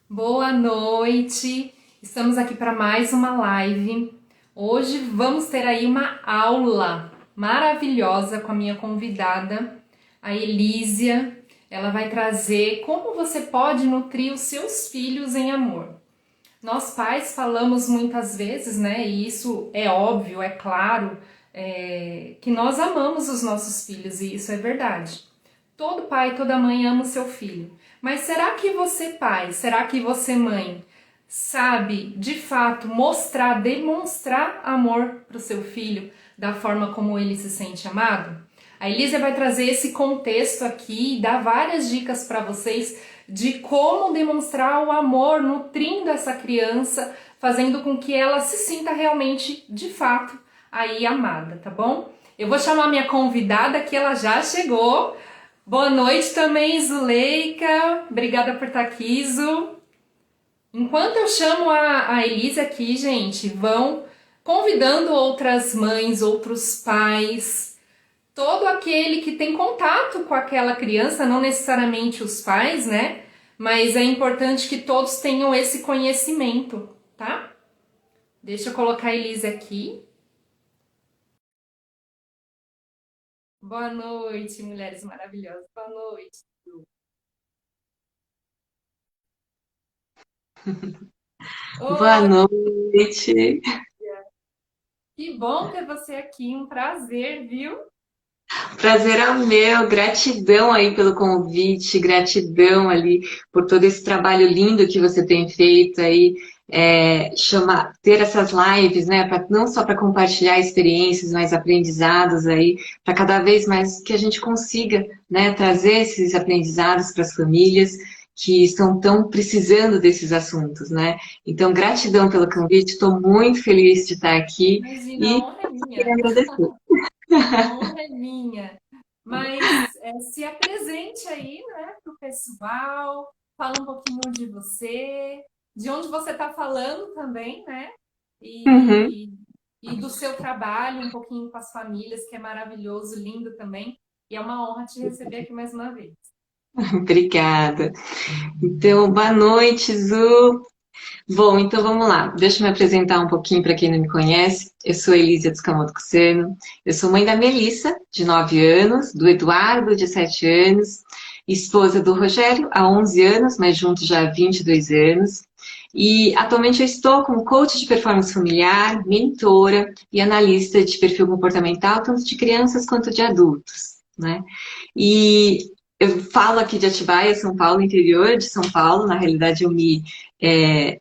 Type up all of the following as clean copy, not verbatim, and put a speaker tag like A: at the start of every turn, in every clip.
A: Boa noite, estamos aqui para mais uma live. Hoje vamos ter aí uma aula maravilhosa com a minha convidada, a Elísia. Ela vai trazer como você pode nutrir os seus filhos em amor. Nós pais falamos muitas vezes, né? E isso é óbvio, é claro, que nós amamos os nossos filhos e isso é verdade. Todo pai, toda mãe ama o seu filho. Mas será que você, pai, será que você, mãe, sabe de fato mostrar, demonstrar amor para o seu filho da forma como ele se sente amado? A Elisa vai trazer esse contexto aqui e dar várias dicas para vocês de como demonstrar o amor nutrindo essa criança, fazendo com que ela se sinta realmente, de fato, aí amada, tá bom? Eu vou chamar minha convidada que ela já chegou. Boa noite também, Zuleika. Obrigada por estar aqui, Zu. Enquanto eu chamo a Elise aqui, gente, vão convidando outras mães, outros pais, todo aquele que tem contato com aquela criança, não necessariamente os pais, né? Mas é importante que todos tenham esse conhecimento, tá? Deixa eu colocar a Elise aqui. Boa noite, mulheres maravilhosas. Boa noite.
B: Boa
A: Oi,
B: noite.
A: que bom ter você aqui, um prazer, viu?
B: Prazer é meu. Gratidão aí pelo convite, gratidão ali por todo esse trabalho lindo que você tem feito aí, ter essas lives, né, não só para compartilhar experiências, mas aprendizados aí, para cada vez mais que a gente consiga, né, trazer esses aprendizados para as famílias que estão tão precisando desses assuntos, né? Então, gratidão pelo convite. Estou muito feliz de estar aqui
A: Imagina, a
B: e
A: honra é
B: queria
A: minha.
B: agradecer.
A: A honra é minha. Mas se apresente aí, né, para o pessoal, fala um pouquinho de você, de onde você está falando também, né?
B: Uhum.
A: E, e do seu trabalho, um pouquinho com as famílias, que é maravilhoso, lindo também. E é uma honra te receber aqui mais uma vez.
B: Obrigada. Então, boa noite, Zu. Bom, então vamos lá. Deixa eu me apresentar um pouquinho para quem não me conhece. Eu sou Elísia Tsukamoto Kuseno. Eu sou mãe da Melissa, de 9 anos, do Eduardo, de 7 anos, esposa do Rogério, há 11 anos, mas juntos já há 22 anos. E atualmente eu estou como coach de performance familiar, mentora e analista de perfil comportamental, tanto de crianças quanto de adultos, né? E eu falo aqui de Atibaia, São Paulo, interior de São Paulo. Na realidade, é,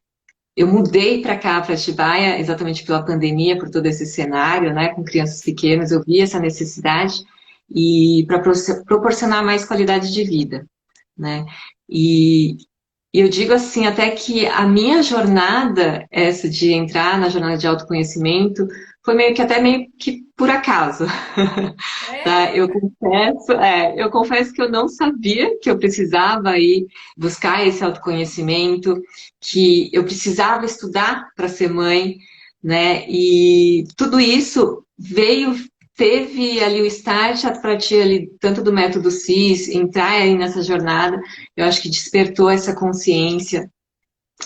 B: eu mudei para cá, para Atibaia, exatamente pela pandemia, por todo esse cenário, né? Com crianças pequenas, eu vi essa necessidade e para proporcionar mais qualidade de vida, né? E e eu digo assim, até que a minha jornada, essa de entrar na jornada de autoconhecimento, foi meio que por acaso. Tá?
A: É?
B: Eu confesso que eu não sabia que eu precisava ir buscar esse autoconhecimento, que eu precisava estudar para ser mãe, né? E tudo isso teve ali o start a partir ali, tanto do método CIS, entrar aí nessa jornada, eu acho que despertou essa consciência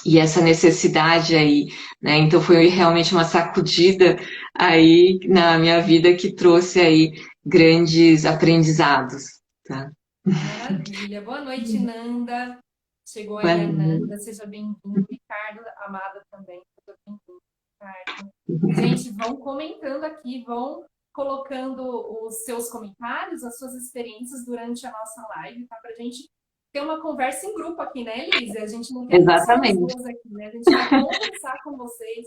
B: e essa necessidade aí, né? Então foi realmente uma sacudida aí na minha vida que trouxe aí grandes aprendizados, tá?
A: Maravilha. Boa noite, Nanda. Chegou aí a
B: Bueno.
A: Nanda, seja bem-vindo. Ricardo, amada também, seja bem-vindo, Ricardo. Gente, vão comentando aqui, vão colocando os seus comentários, as suas experiências durante a nossa live, tá? Pra gente ter uma conversa em grupo aqui, né, Elise? A gente não quer ficar só nós
B: Exatamente.
A: duas aqui, né? A gente quer conversar com vocês,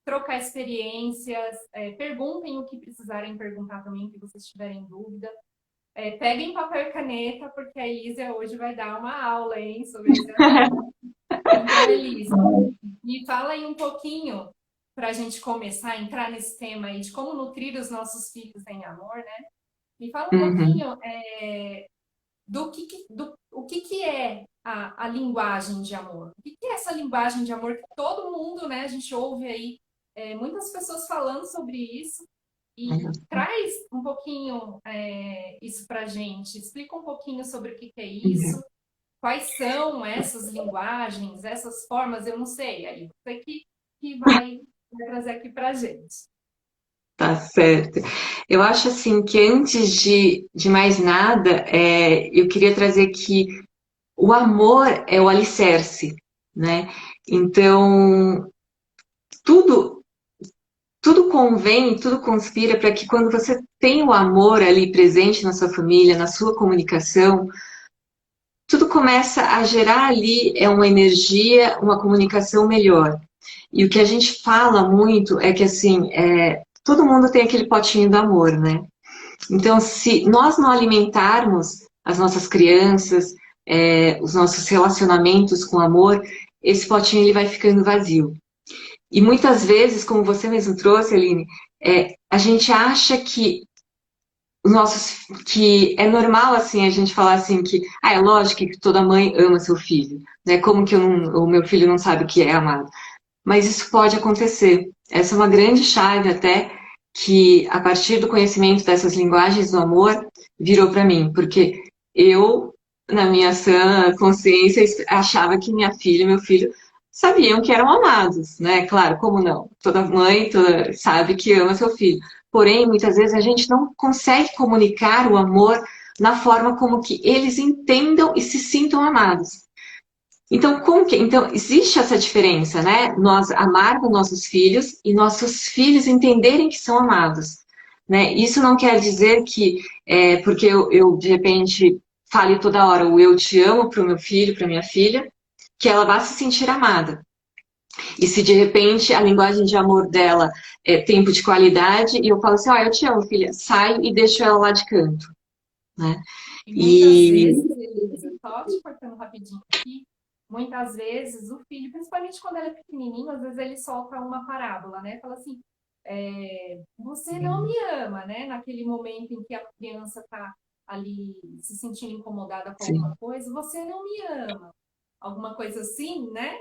A: trocar experiências, perguntem o que precisarem perguntar também, que vocês tiverem dúvida. Peguem papel e caneta, porque a Elisa hoje vai dar uma aula, hein, sobre esse assunto. Então, Elisa, me fala aí um pouquinho para a gente começar a entrar nesse tema aí de como nutrir os nossos filhos em amor, né? Me fala um
B: Uhum.
A: pouquinho o que é a linguagem de amor. O que é essa linguagem de amor que todo mundo, né? A gente ouve aí muitas pessoas falando sobre isso. E traz um pouquinho isso para a gente. Explica um pouquinho sobre o que é isso, quais são essas linguagens, essas formas, eu não sei. Aí você que vai trazer aqui pra gente.
B: Tá certo. Eu acho assim que antes de mais nada, eu queria trazer que o amor é o alicerce, né? Então, tudo, tudo convém, tudo conspira para que quando você tem o amor ali presente na sua família, na sua comunicação, tudo começa a gerar ali uma energia, uma comunicação melhor. E o que a gente fala muito é que assim, todo mundo tem aquele potinho do amor, né? Então, se nós não alimentarmos as nossas crianças, os nossos relacionamentos com amor, esse potinho ele vai ficando vazio. E muitas vezes, como você mesmo trouxe, Aline, a gente acha que que é normal assim a gente falar assim que é lógico que toda mãe ama seu filho, né? Como que o meu filho não sabe o que é amado? Mas isso pode acontecer. Essa é uma grande chave até que, a partir do conhecimento dessas linguagens do amor, virou para mim, porque eu, na minha sã consciência, achava que minha filha e meu filho sabiam que eram amados, né? Claro, como não? Toda mãe sabe que ama seu filho. Porém, muitas vezes a gente não consegue comunicar o amor na forma como que eles entendam e se sintam amados. Então, então, existe essa diferença, né? Nós amarmos nossos filhos e nossos filhos entenderem que são amados, né? Isso não quer dizer que, porque eu, de repente, fale toda hora o eu te amo para o meu filho, para minha filha, que ela vá se sentir amada. E se, de repente, a linguagem de amor dela é tempo de qualidade, e eu falo assim, ó, eu te amo, filha, sai e deixo ela lá de canto, né?
A: E muitas
B: E...
A: vezes, Elisa, só te cortando rapidinho aqui, muitas vezes o filho, principalmente quando ele é pequenininho, às vezes ele solta uma parábola, né? Fala assim, você não me ama, né? Naquele momento em que a criança está ali se sentindo incomodada com
B: Sim.
A: alguma coisa, você não me ama. Alguma coisa assim, né?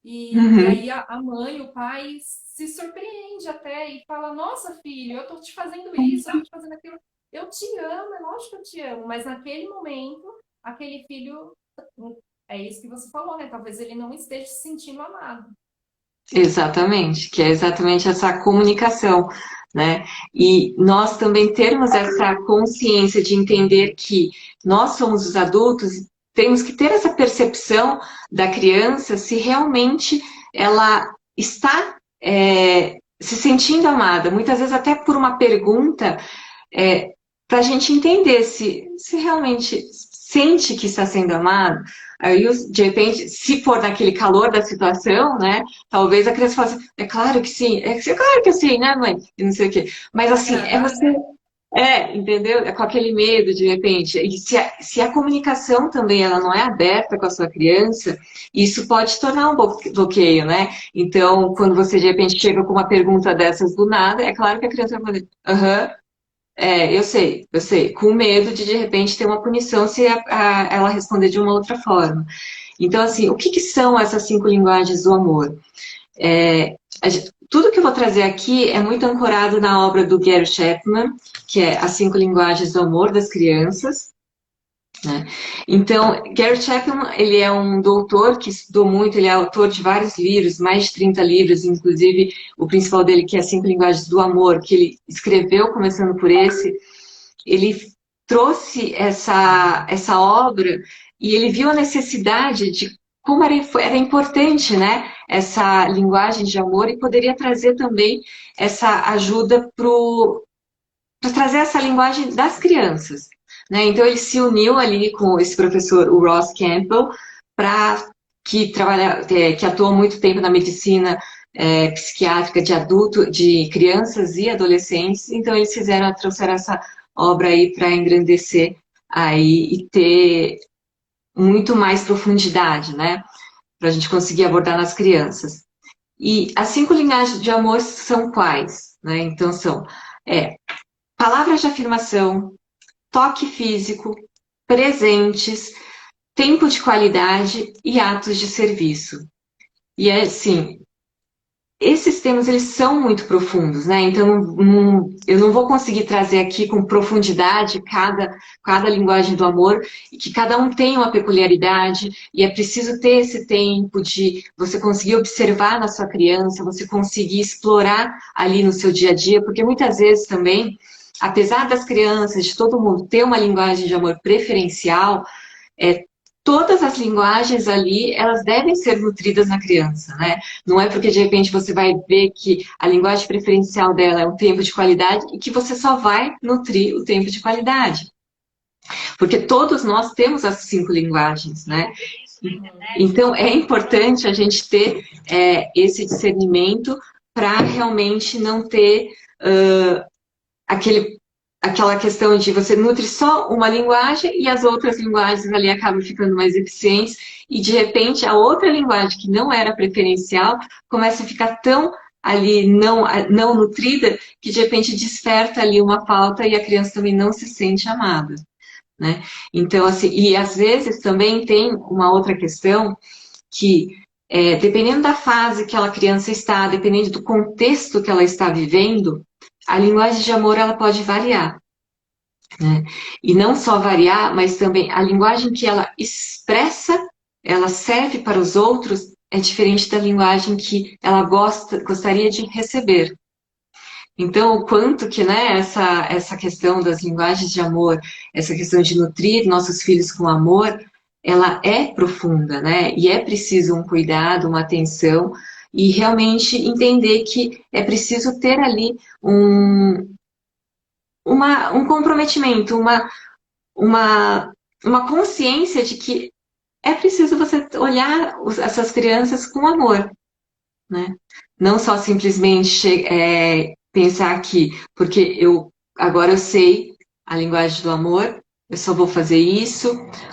A: E
B: Uhum.
A: aí a mãe, o pai se surpreende até e fala: Nossa, filho, eu tô te fazendo isso, eu tô te fazendo aquilo. Eu te amo, é lógico que eu te amo, mas naquele momento, aquele filho, é isso que você falou, né? Talvez ele não esteja se sentindo amado.
B: Exatamente, que é exatamente essa comunicação, né? E nós também termos essa consciência de entender que nós somos os adultos, temos que ter essa percepção da criança se realmente ela está se sentindo amada, muitas vezes até por uma pergunta, para a gente entender se realmente sente que está sendo amado. Aí, de repente, se for naquele calor da situação, né? Talvez a criança fale assim, é claro que sim, claro que sim, né, mãe? E não sei o quê. Mas
A: Para
B: assim, é
A: agradar,
B: você.
A: né?
B: Entendeu? É com aquele medo, de repente. E se a comunicação também ela não é aberta com a sua criança, isso pode tornar um bloqueio, né? Então, quando você de repente chega com uma pergunta dessas do nada, é claro que a criança vai fazer, aham, eu sei, com medo de repente ter uma punição se ela responder de uma outra forma. Então, assim, o que, que são essas 5 linguagens do amor? Tudo que eu vou trazer aqui é muito ancorado na obra do Gary Chapman, que é As 5 Linguagens do Amor das Crianças, né? Então, Gary Chapman, ele é um doutor que estudou muito, ele é autor de vários livros, mais de 30 livros, inclusive o principal dele, que é 5 Linguagens do Amor, que ele escreveu começando por esse, ele trouxe essa obra e ele viu a necessidade de como era importante, né, essa linguagem de amor e poderia trazer também essa ajuda para trazer essa linguagem das crianças, né? Então ele se uniu ali com esse professor, o Ross Campbell, para que atua muito tempo na medicina psiquiátrica de adulto, de crianças e adolescentes. Então eles trouxeram essa obra aí para engrandecer aí e ter muito mais profundidade, né? Para a gente conseguir abordar nas crianças. E as 5 linguagens de amor são quais? Né? Então são palavras de afirmação, toque físico, presentes, tempo de qualidade e atos de serviço. E é assim, esses temas, eles são muito profundos, né? Então, eu não vou conseguir trazer aqui com profundidade cada linguagem do amor, e que cada um tem uma peculiaridade, e é preciso ter esse tempo de você conseguir observar na sua criança, você conseguir explorar ali no seu dia a dia, porque muitas vezes também, apesar das crianças, de todo mundo ter uma linguagem de amor preferencial, é, todas as linguagens ali, elas devem ser nutridas na criança, né? Não é porque de repente você vai ver que a linguagem preferencial dela é o tempo de qualidade e que você só vai nutrir o tempo de qualidade. Porque todos nós temos as 5 linguagens, né? Então é importante a gente ter esse discernimento para realmente não ter aquele aquela questão de você nutre só uma linguagem e as outras linguagens ali acabam ficando mais eficientes e de repente a outra linguagem que não era preferencial começa a ficar tão ali não nutrida que de repente desperta ali uma falta e a criança também não se sente amada, né? Então assim, e às vezes também tem uma outra questão que dependendo da fase que aquela criança está, dependendo do contexto que ela está vivendo, a linguagem de amor ela pode variar, né? E não só variar, mas também a linguagem que ela expressa, ela serve para os outros, é diferente da linguagem que ela gostaria de receber. Então, o quanto que, né, essa questão das linguagens de amor, essa questão de nutrir nossos filhos com amor, ela é profunda, né? E é preciso um cuidado, uma atenção, e realmente entender que é preciso ter ali um comprometimento, uma, uma consciência de que é preciso você olhar essas crianças com amor, né? Não só simplesmente pensar que, porque agora eu sei a linguagem do amor, eu só vou fazer isso,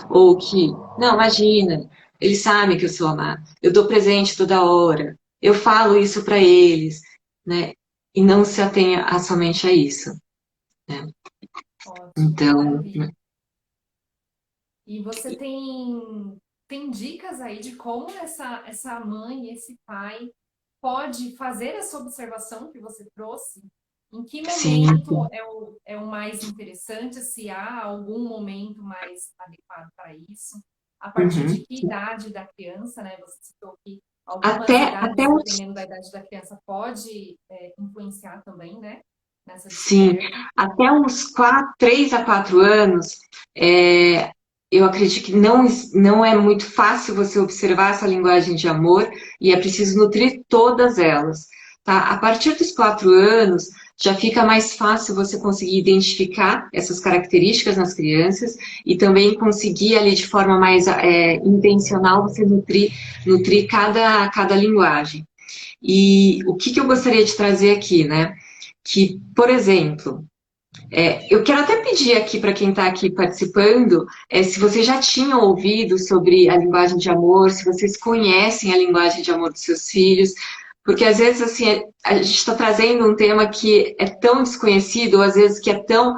B: ou que, não, imagina, eles sabem que eu sou amada, eu dou presente toda hora, eu falo isso para eles, né? E não se atenha somente a isso, né?
A: Ótimo,
B: Então,
A: maravilha. E você tem dicas aí de como essa mãe, esse pai pode fazer essa observação que você trouxe? Em que
B: sim.
A: momento é o mais interessante? Se há algum momento mais adequado para isso? A partir de
B: Uhum.
A: que idade da criança, né? Você citou que algumas
B: Até
A: idades,
B: os,
A: dependendo da idade da criança, pode influenciar também, né? Nessa
B: sim,
A: descoberta.
B: até uns 3 a 4 anos, é, eu acredito que não é muito fácil você observar essa linguagem de amor e é preciso nutrir todas elas, tá? A partir dos 4 anos, já fica mais fácil você conseguir identificar essas características nas crianças e também conseguir ali de forma mais intencional você nutrir cada linguagem. E o que eu gostaria de trazer aqui, né? Que, por exemplo, eu quero até pedir aqui para quem está aqui participando, se vocês já tinham ouvido sobre a linguagem de amor, se vocês conhecem a linguagem de amor dos seus filhos, porque às vezes assim a gente está trazendo um tema que é tão desconhecido, ou às vezes que é tão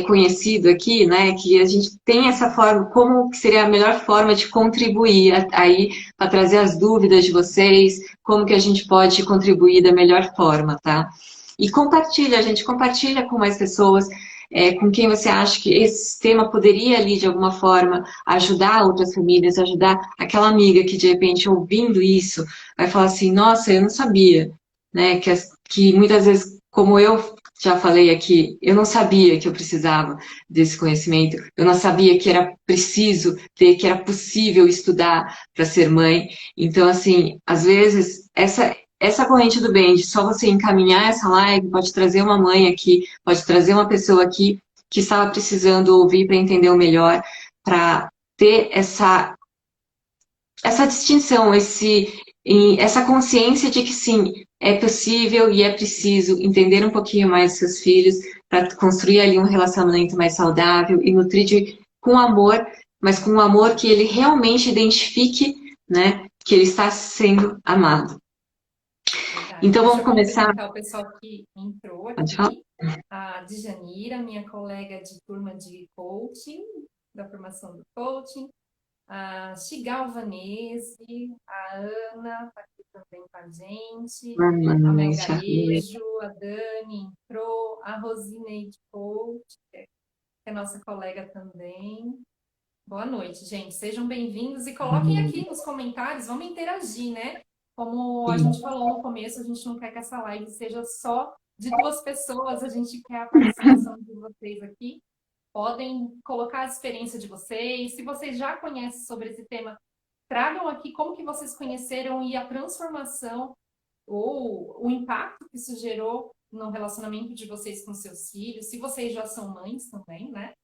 B: conhecido aqui, né, que a gente tem essa forma, como que seria a melhor forma de contribuir aí para trazer as dúvidas de vocês, como que a gente pode contribuir da melhor forma, tá? E compartilha, a gente compartilha com mais pessoas, com quem você acha que esse tema poderia ali, de alguma forma, ajudar outras famílias, ajudar aquela amiga que, de repente, ouvindo isso, vai falar assim, nossa, eu não sabia, né? Que muitas vezes, como eu já falei aqui, eu não sabia que eu precisava desse conhecimento, eu não sabia que era preciso ter, que era possível estudar para ser mãe. Então, assim, às vezes, essa corrente do bem, de só você encaminhar essa live, pode trazer uma mãe aqui, pode trazer uma pessoa aqui que estava precisando ouvir para entender o melhor, para ter essa distinção, essa consciência de que sim, é possível e é preciso entender um pouquinho mais seus filhos para construir ali um relacionamento mais saudável e nutrir com amor, mas com um amor que ele realmente identifique, né, que ele está sendo amado.
A: Verdade.
B: Então
A: Deixa
B: vamos
A: eu
B: começar.
A: cumprimentar o pessoal que entrou
B: Pode falar?
A: aqui. A Djanira, minha colega de turma de coaching, da formação do coaching. A Chigal Vanese, a Ana, tá aqui também com a gente,
B: Boa
A: a
B: noite, Arlene.
A: Melgarejo, a Dani entrou, a Rosineide Coach, que é nossa colega também. Boa noite, gente. Sejam bem-vindos e coloquem aqui nos comentários, vamos interagir, né? Como a gente falou no começo, a gente não quer que essa live seja só de duas pessoas, a gente quer a participação de vocês aqui. Podem colocar a experiência de vocês. Se vocês já conhecem sobre esse tema, tragam aqui como que vocês conheceram e a transformação ou o impacto que isso gerou no relacionamento de vocês com seus filhos. Se vocês já são mães também, né?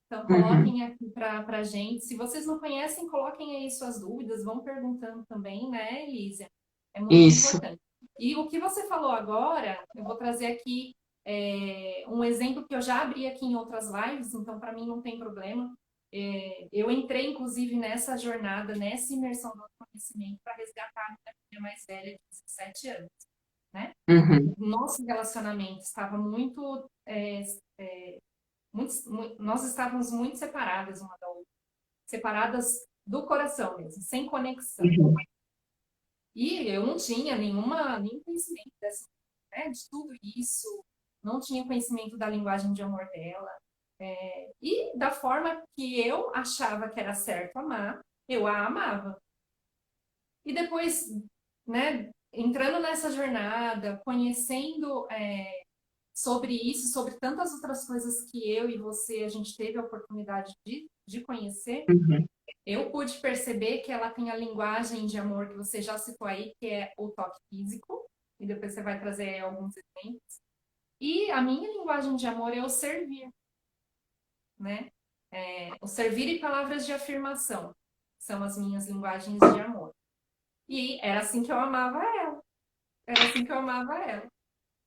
A: Então,
B: Uhum.
A: coloquem aqui para a gente. Se vocês não conhecem, coloquem aí suas dúvidas, vão perguntando também, né, Elísia? É muito
B: Isso.
A: importante. E o que você falou agora, eu vou trazer aqui um exemplo que eu já abri aqui em outras lives, então para mim não tem problema. Eu entrei, inclusive, nessa jornada, nessa imersão do conhecimento para resgatar a minha filha mais velha de 17 anos, né?
B: Uhum.
A: Nosso relacionamento estava nós estávamos muito separadas uma da outra, separadas do coração mesmo, sem conexão.
B: Uhum.
A: E eu não tinha nenhum conhecimento de tudo isso, não tinha conhecimento da linguagem de amor dela. E da forma que eu achava que era certo amar, eu a amava. E depois, né, entrando nessa jornada, conhecendo sobre isso, sobre tantas outras coisas que eu e você, a gente teve a oportunidade de conhecer,
B: Uhum.
A: eu pude perceber que ela tem a linguagem de amor que você já citou aí, que é o toque físico, e depois você vai trazer aí alguns exemplos. E a minha linguagem de amor é o servir, né? O servir e palavras de afirmação são as minhas linguagens de amor. E era assim que eu amava ela. Era assim que eu amava ela.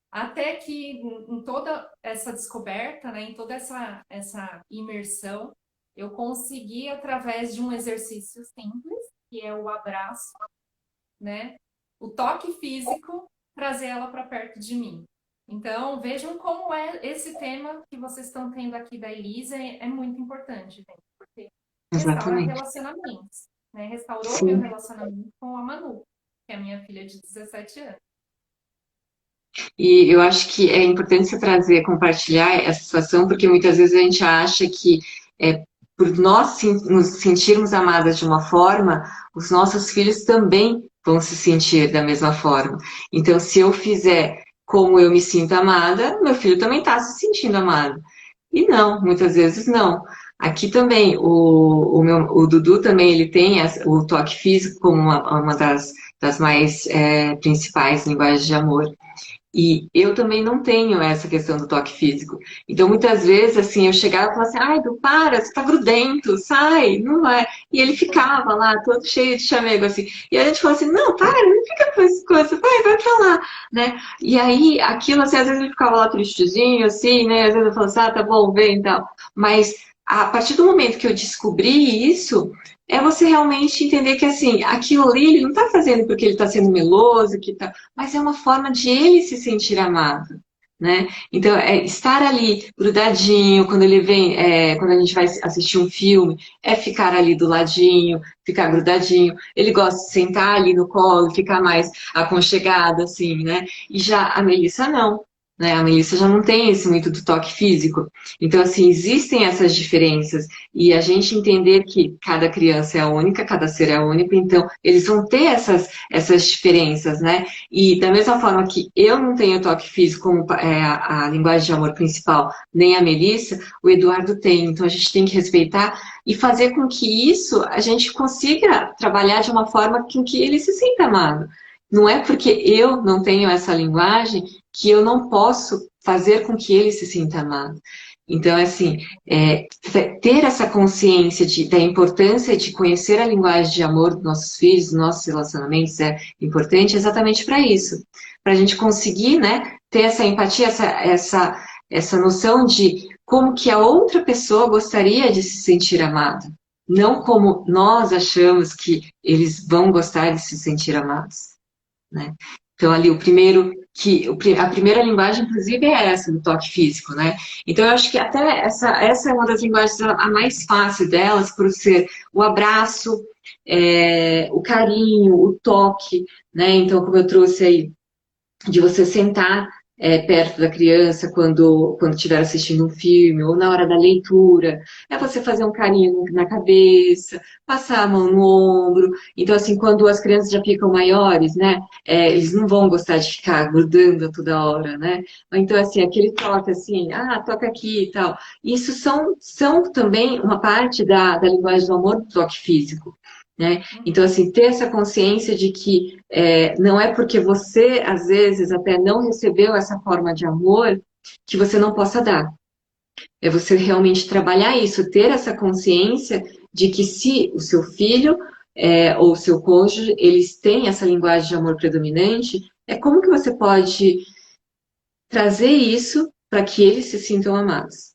A: Até que em toda essa descoberta, né, em toda essa imersão, eu consegui, através de um exercício simples, que é o abraço, né, o toque físico, trazer ela para perto de mim. Então, vejam como é esse tema que vocês estão tendo aqui da Elisa, é muito importante, gente, porque restaura
B: Exatamente.
A: relacionamentos, né? Restaurou meu
B: Sim.
A: relacionamento com a Manu, que é a minha filha de 17 anos.
B: E eu acho que é importante você trazer, compartilhar essa situação, porque muitas vezes a gente acha que por nós nos sentirmos amadas de uma forma, os nossos filhos também vão se sentir da mesma forma. Então, se eu fizer como eu me sinto amada, meu filho também está se sentindo amado. E não, muitas vezes não. Aqui também, o Dudu também ele tem o toque físico como uma das mais principais linguagens de amor. E eu também não tenho essa questão do toque físico. Então, muitas vezes, assim, eu chegava e falava assim, ai, Du, para, você tá grudento, sai, não vai. E ele ficava lá, todo cheio de chamego, assim. E a gente falava assim, não, para, não fica com essas coisas, vai pra lá, né? E aí, aquilo, assim, às vezes ele ficava lá tristezinho, assim, né? Às vezes eu falava assim, ah, tá bom, vem e tal. Mas, a partir do momento que eu descobri isso, é você realmente entender que, assim, aquilo ali, ele não tá fazendo porque ele tá sendo meloso, que tá mas é uma forma de ele se sentir amado, né? Então, estar ali grudadinho, quando ele vem, quando a gente vai assistir um filme, é ficar ali do ladinho, ficar grudadinho. Ele gosta de sentar ali no colo, ficar mais aconchegado, assim, né? E já a Melissa não. Né? A Melissa já não tem esse muito do toque físico. Então, assim, existem essas diferenças. E a gente entender que cada criança é única, cada ser é único, então eles vão ter essas diferenças, né? E da mesma forma que eu não tenho toque físico como a linguagem de amor principal, nem a Melissa, o Eduardo tem. Então a gente tem que respeitar e fazer com que isso a gente consiga trabalhar de uma forma com que ele se sinta amado. Não é porque eu não tenho essa linguagem que eu não posso fazer com que ele se sinta amado. Então, assim, ter essa consciência da importância de conhecer a linguagem de amor dos nossos filhos, dos nossos relacionamentos, é importante exatamente para isso. Para a gente conseguir, né, ter essa empatia, essa noção de como que a outra pessoa gostaria de se sentir amada. Não como nós achamos que eles vão gostar de se sentir amados, né? Então, ali, o primeiro que a primeira linguagem, inclusive, é essa, do toque físico, né? Então, eu acho que até essa é uma das linguagens a mais fácil delas, por ser o abraço, o carinho, o toque, né? Então, como eu trouxe aí, de você sentar perto da criança quando estiver assistindo um filme ou na hora da leitura, é você fazer um carinho na cabeça, passar a mão no ombro. Então, assim, quando as crianças já ficam maiores, né, eles não vão gostar de ficar grudando a toda hora, né? Então, assim, aquele toque assim, toca aqui e tal. Isso são também uma parte da linguagem do amor, do toque físico. Né? Então,
A: Uhum.
B: assim, ter essa consciência de que não é porque você, às vezes, até não recebeu essa forma de amor que você não possa dar. É você realmente trabalhar isso, ter essa consciência de que se o seu filho ou o seu cônjuge, eles têm essa linguagem de amor predominante, como que você pode trazer isso para que eles se sintam amados,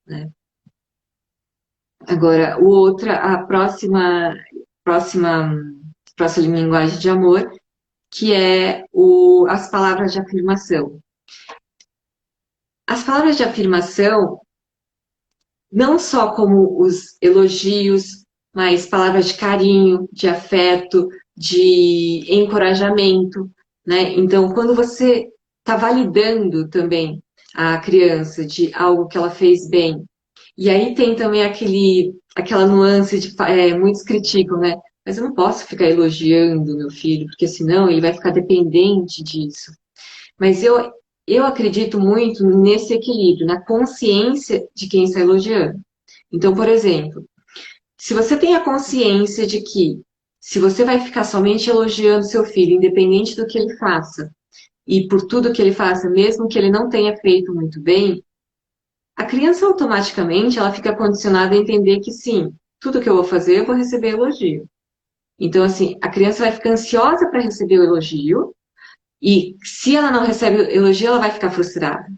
B: né? Agora, próxima, próxima linguagem de amor, que é as palavras de afirmação. As palavras de afirmação, não só como os elogios, mas palavras de carinho, de afeto, de encorajamento, né? Então, quando você está validando também a criança de algo que ela fez bem, e aí tem também aquela nuance de muitos criticam, né? Mas eu não posso ficar elogiando meu filho, porque senão ele vai ficar dependente disso. Mas eu acredito muito nesse equilíbrio, na consciência de quem está elogiando. Então, por exemplo, se você tem a consciência de que se você vai ficar somente elogiando seu filho, independente do que ele faça, e por tudo que ele faça, mesmo que ele não tenha feito muito bem, a criança automaticamente ela fica condicionada a entender que sim, tudo que eu vou fazer eu vou receber elogio. Então, assim, a criança vai ficar ansiosa para receber o elogio, e se ela não recebe o elogio, ela vai ficar frustrada.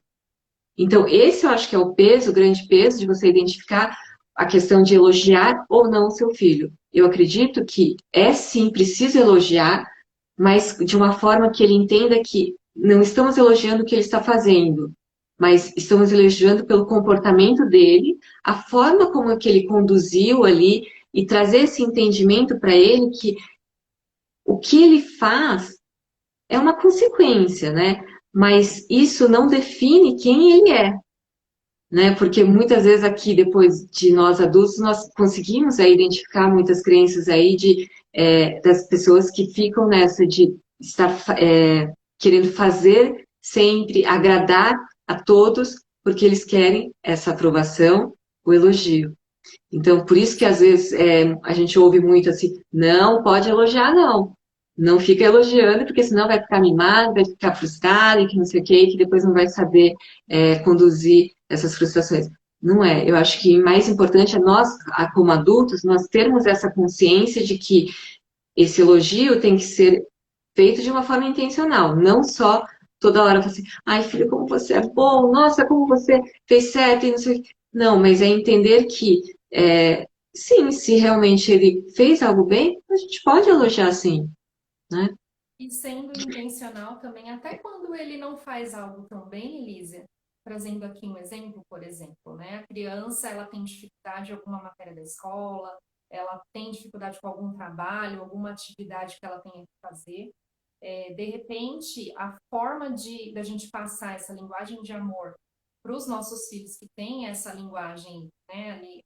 B: Então, esse eu acho que é o peso, o grande peso de você identificar a questão de elogiar ou não o seu filho. Eu acredito que é sim preciso elogiar, mas de uma forma que ele entenda que não estamos elogiando o que ele está fazendo, mas estamos elogiando pelo comportamento dele, a forma como é que ele conduziu ali e trazer esse entendimento para ele que o que ele faz é uma consequência, né? Mas isso não define quem ele é, né? Porque muitas vezes aqui, depois de nós adultos, nós conseguimos identificar muitas crenças aí das pessoas que ficam nessa de estar querendo fazer sempre, agradar a todos, porque eles querem essa aprovação, o elogio. Então, por isso que às vezes a gente ouve muito assim, não pode elogiar, não. Não fica elogiando, porque senão vai ficar mimado, vai ficar frustrado, e que não sei o quê, e que depois não vai saber conduzir essas frustrações. Não é. Eu acho que mais importante é nós, como adultos, nós termos essa consciência de que esse elogio tem que ser feito de uma forma intencional, não só toda hora assim, ai filho, como você é bom, nossa, como você fez certo e não sei o quê. Não, mas é entender que sim, se realmente ele fez algo bem, a gente pode elogiar sim, né?
A: E sendo intencional também, até quando ele não faz algo tão bem, Elísia, trazendo aqui um exemplo, por exemplo, né? A criança, ela tem dificuldade em alguma matéria da escola, ela tem dificuldade com algum trabalho, alguma atividade que ela tenha que fazer. De repente, a forma da gente passar essa linguagem de amor para os nossos filhos que têm essa linguagem, né, ali,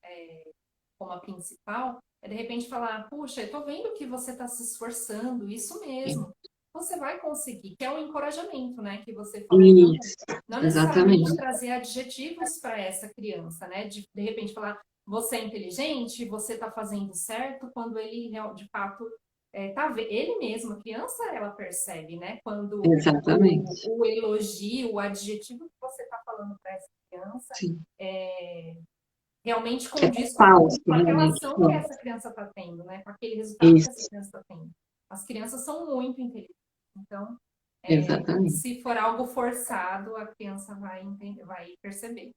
A: como a principal, é de repente falar, puxa, eu tô vendo que você está se esforçando, isso mesmo, você vai conseguir, que é um encorajamento, né, que você falou também.
B: Isso,
A: Não necessariamente
B: exatamente.
A: trazer adjetivos para essa criança, né, de repente falar, você é inteligente, você está fazendo certo, quando ele de fato ele mesmo, a criança, ela percebe, né, quando
B: Exatamente.
A: o elogio, o adjetivo que você está falando para essa criança
B: Sim.
A: é, realmente
B: É
A: condiz
B: falso,
A: com aquela
B: realmente.
A: ação que
B: Não.
A: essa criança está tendo, né? Com aquele resultado que essa
B: Isso,
A: criança está tendo. As crianças são muito inteligentes, então,
B: exatamente.
A: se for algo forçado, a criança vai entender, vai perceber.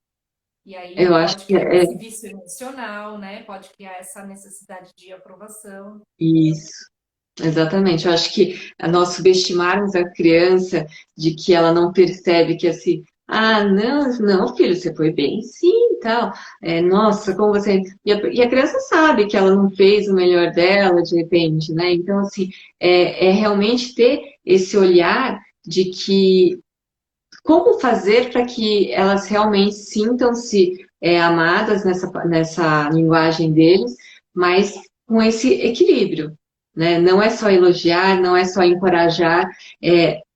A: E
B: Eu
A: aí
B: acho
A: pode
B: que
A: criar esse vício emocional, né? Pode criar essa necessidade de aprovação.
B: isso. Exatamente. Eu acho que nós subestimarmos a criança de que ela não percebe que assim, ah, não, não, filho, você foi bem, sim, tal. É, nossa, como você. E a criança sabe que ela não fez o melhor dela, de repente, né? Então, assim, é realmente ter esse olhar de que como fazer para que elas realmente sintam-se amadas nessa linguagem deles, mas com esse equilíbrio, né? Não é só elogiar, não é só encorajar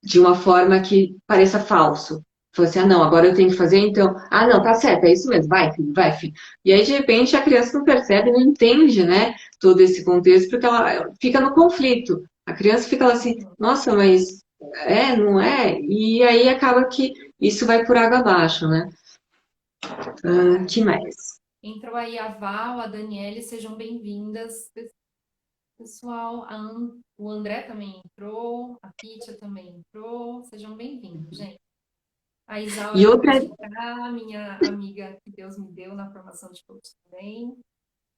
B: de uma forma que pareça falso. Falou assim, ah, não, agora eu tenho que fazer, então, ah, não, tá certo, é isso mesmo, vai, filho, vai, filho. E aí, de repente, a criança não percebe, não entende, né, todo esse contexto, porque ela fica no conflito. A criança fica lá assim, nossa, mas não é? E aí acaba que isso vai por água abaixo, né? Que
A: Verdade.
B: mais?
A: Entrou aí a Val, a Daniele, sejam bem-vindas. Pessoal, o André também entrou, a Pitia também entrou, sejam bem-vindos, gente. A Isaura
B: E
A: acabou
B: outra,
A: de entrar, minha amiga que Deus me deu na formação de coach também.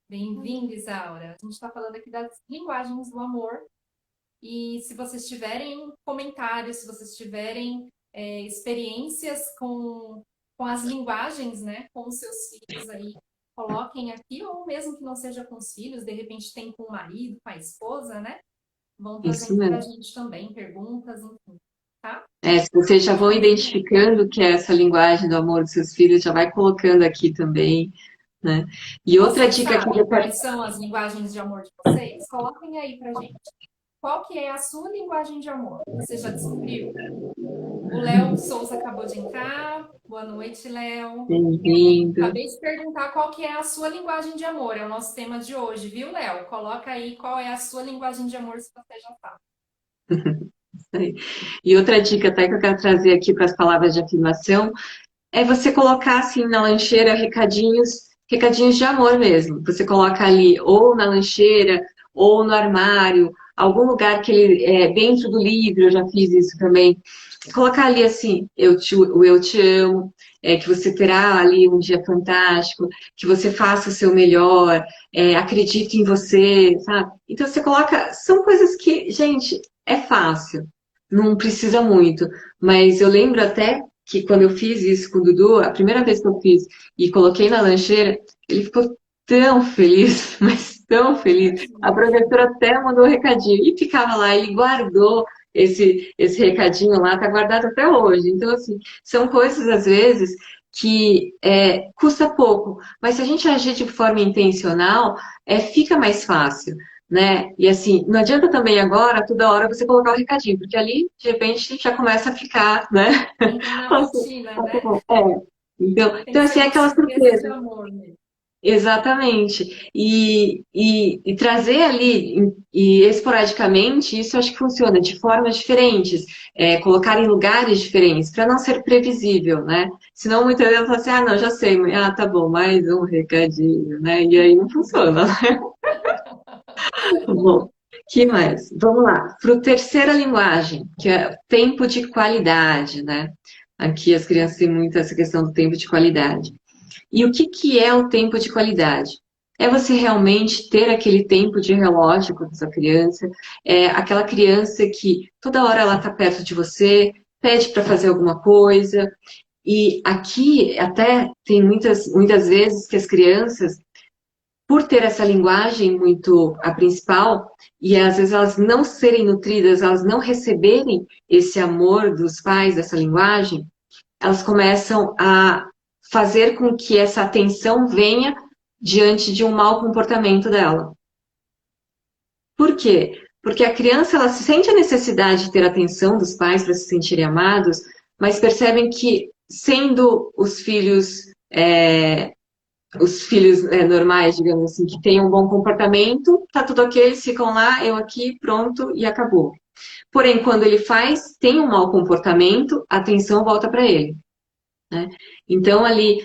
A: Bem-vinda, Isaura. A gente está falando aqui das linguagens do amor. E se vocês tiverem comentários, se vocês tiverem experiências com as linguagens, né, com os seus filhos aí, coloquem aqui, ou mesmo que não seja com os filhos, de repente tem com o marido, com a esposa, né? Vão
B: isso
A: trazendo para a
B: mesmo.
A: gente também perguntas, enfim, tá?
B: Se vocês já vão
A: Vamos lá.
B: identificando que é essa linguagem do amor dos seus filhos, já vai colocando aqui também, né? E outra
A: Vocês
B: dica que eu
A: sabem
B: quero...
A: quais são as linguagens de amor de vocês? Coloquem aí pra gente. Qual que é a sua linguagem de amor? Você já descobriu? O Léo Souza acabou de entrar. Boa noite, Léo.
B: Bem-vindo.
A: Acabei de perguntar qual que é a sua linguagem de amor. É o nosso tema de hoje, viu, Léo? Coloca aí qual é a sua linguagem de amor, se você já sabe.
B: E outra dica até que eu quero trazer aqui para as palavras de afirmação é você colocar assim na lancheira recadinhos de amor mesmo. Você coloca ali ou na lancheira ou no armário, algum lugar que ele dentro do livro, eu já fiz isso também. Colocar ali assim, o eu te amo, que você terá ali um dia fantástico, que você faça o seu melhor, acredite em você, sabe? Então você coloca, são coisas que, gente, é fácil, não precisa muito, mas eu lembro até que quando eu fiz isso com o Dudu, a primeira vez que eu fiz e coloquei na lancheira, ele ficou tão feliz, mas tão feliz. A
A: Imagina.
B: professora até mandou um recadinho e ficava lá, ele guardou esse recadinho lá, tá guardado até hoje. Então, assim, são coisas, às vezes, que custa pouco, mas se a gente agir de forma intencional, fica mais fácil. Né? E assim, não adianta também agora, toda hora, você colocar o recadinho, porque ali, de repente, já começa a ficar, né?
A: Entra na rotina, né? Tem
B: Então,
A: que
B: assim,
A: ser
B: é
A: com
B: aquela
A: surpresa de
B: surpresa.
A: amor mesmo.
B: Exatamente. E trazer ali, esporadicamente, isso eu acho que funciona de formas diferentes, colocar em lugares diferentes, para não ser previsível, né? Senão muitas vezes fala assim, ah, não, já sei, mãe. Ah, tá bom, mais um recadinho, né? E aí não funciona. Bom, que mais? Vamos lá. Para o terceira linguagem, que é tempo de qualidade, né? Aqui as crianças têm muito essa questão do tempo de qualidade. E o que que é o tempo de qualidade? É você realmente ter aquele tempo de relógio com a sua criança, aquela criança que toda hora ela está perto de você, pede para fazer alguma coisa. E aqui até tem muitas vezes que as crianças por ter essa linguagem muito a principal, e às vezes elas não serem nutridas, elas não receberem esse amor dos pais dessa linguagem, elas começam a fazer com que essa atenção venha diante de um mau comportamento dela. Por quê? Porque a criança ela sente a necessidade de ter atenção dos pais para se sentirem amados, mas percebem que sendo os filhos normais, digamos assim, que tenham um bom comportamento, tá tudo ok, eles ficam lá, eu aqui, pronto e acabou. Porém, quando ele tem um mau comportamento, a atenção volta para ele. Né? Então, ali,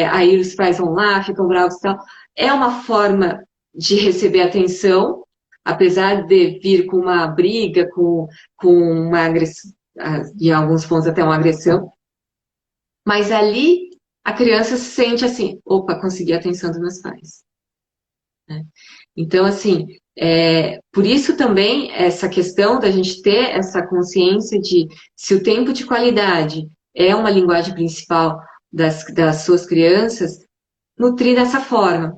B: aí os pais vão lá, ficam bravos e tal. É uma forma de receber atenção, apesar de vir com uma briga, com uma agressão, em alguns pontos até uma agressão, mas ali a criança se sente assim, opa, consegui a atenção dos meus pais. Né? Então, assim, Por isso também essa questão da gente ter essa consciência de se o tempo de qualidade é uma linguagem principal das suas crianças, nutrir dessa forma.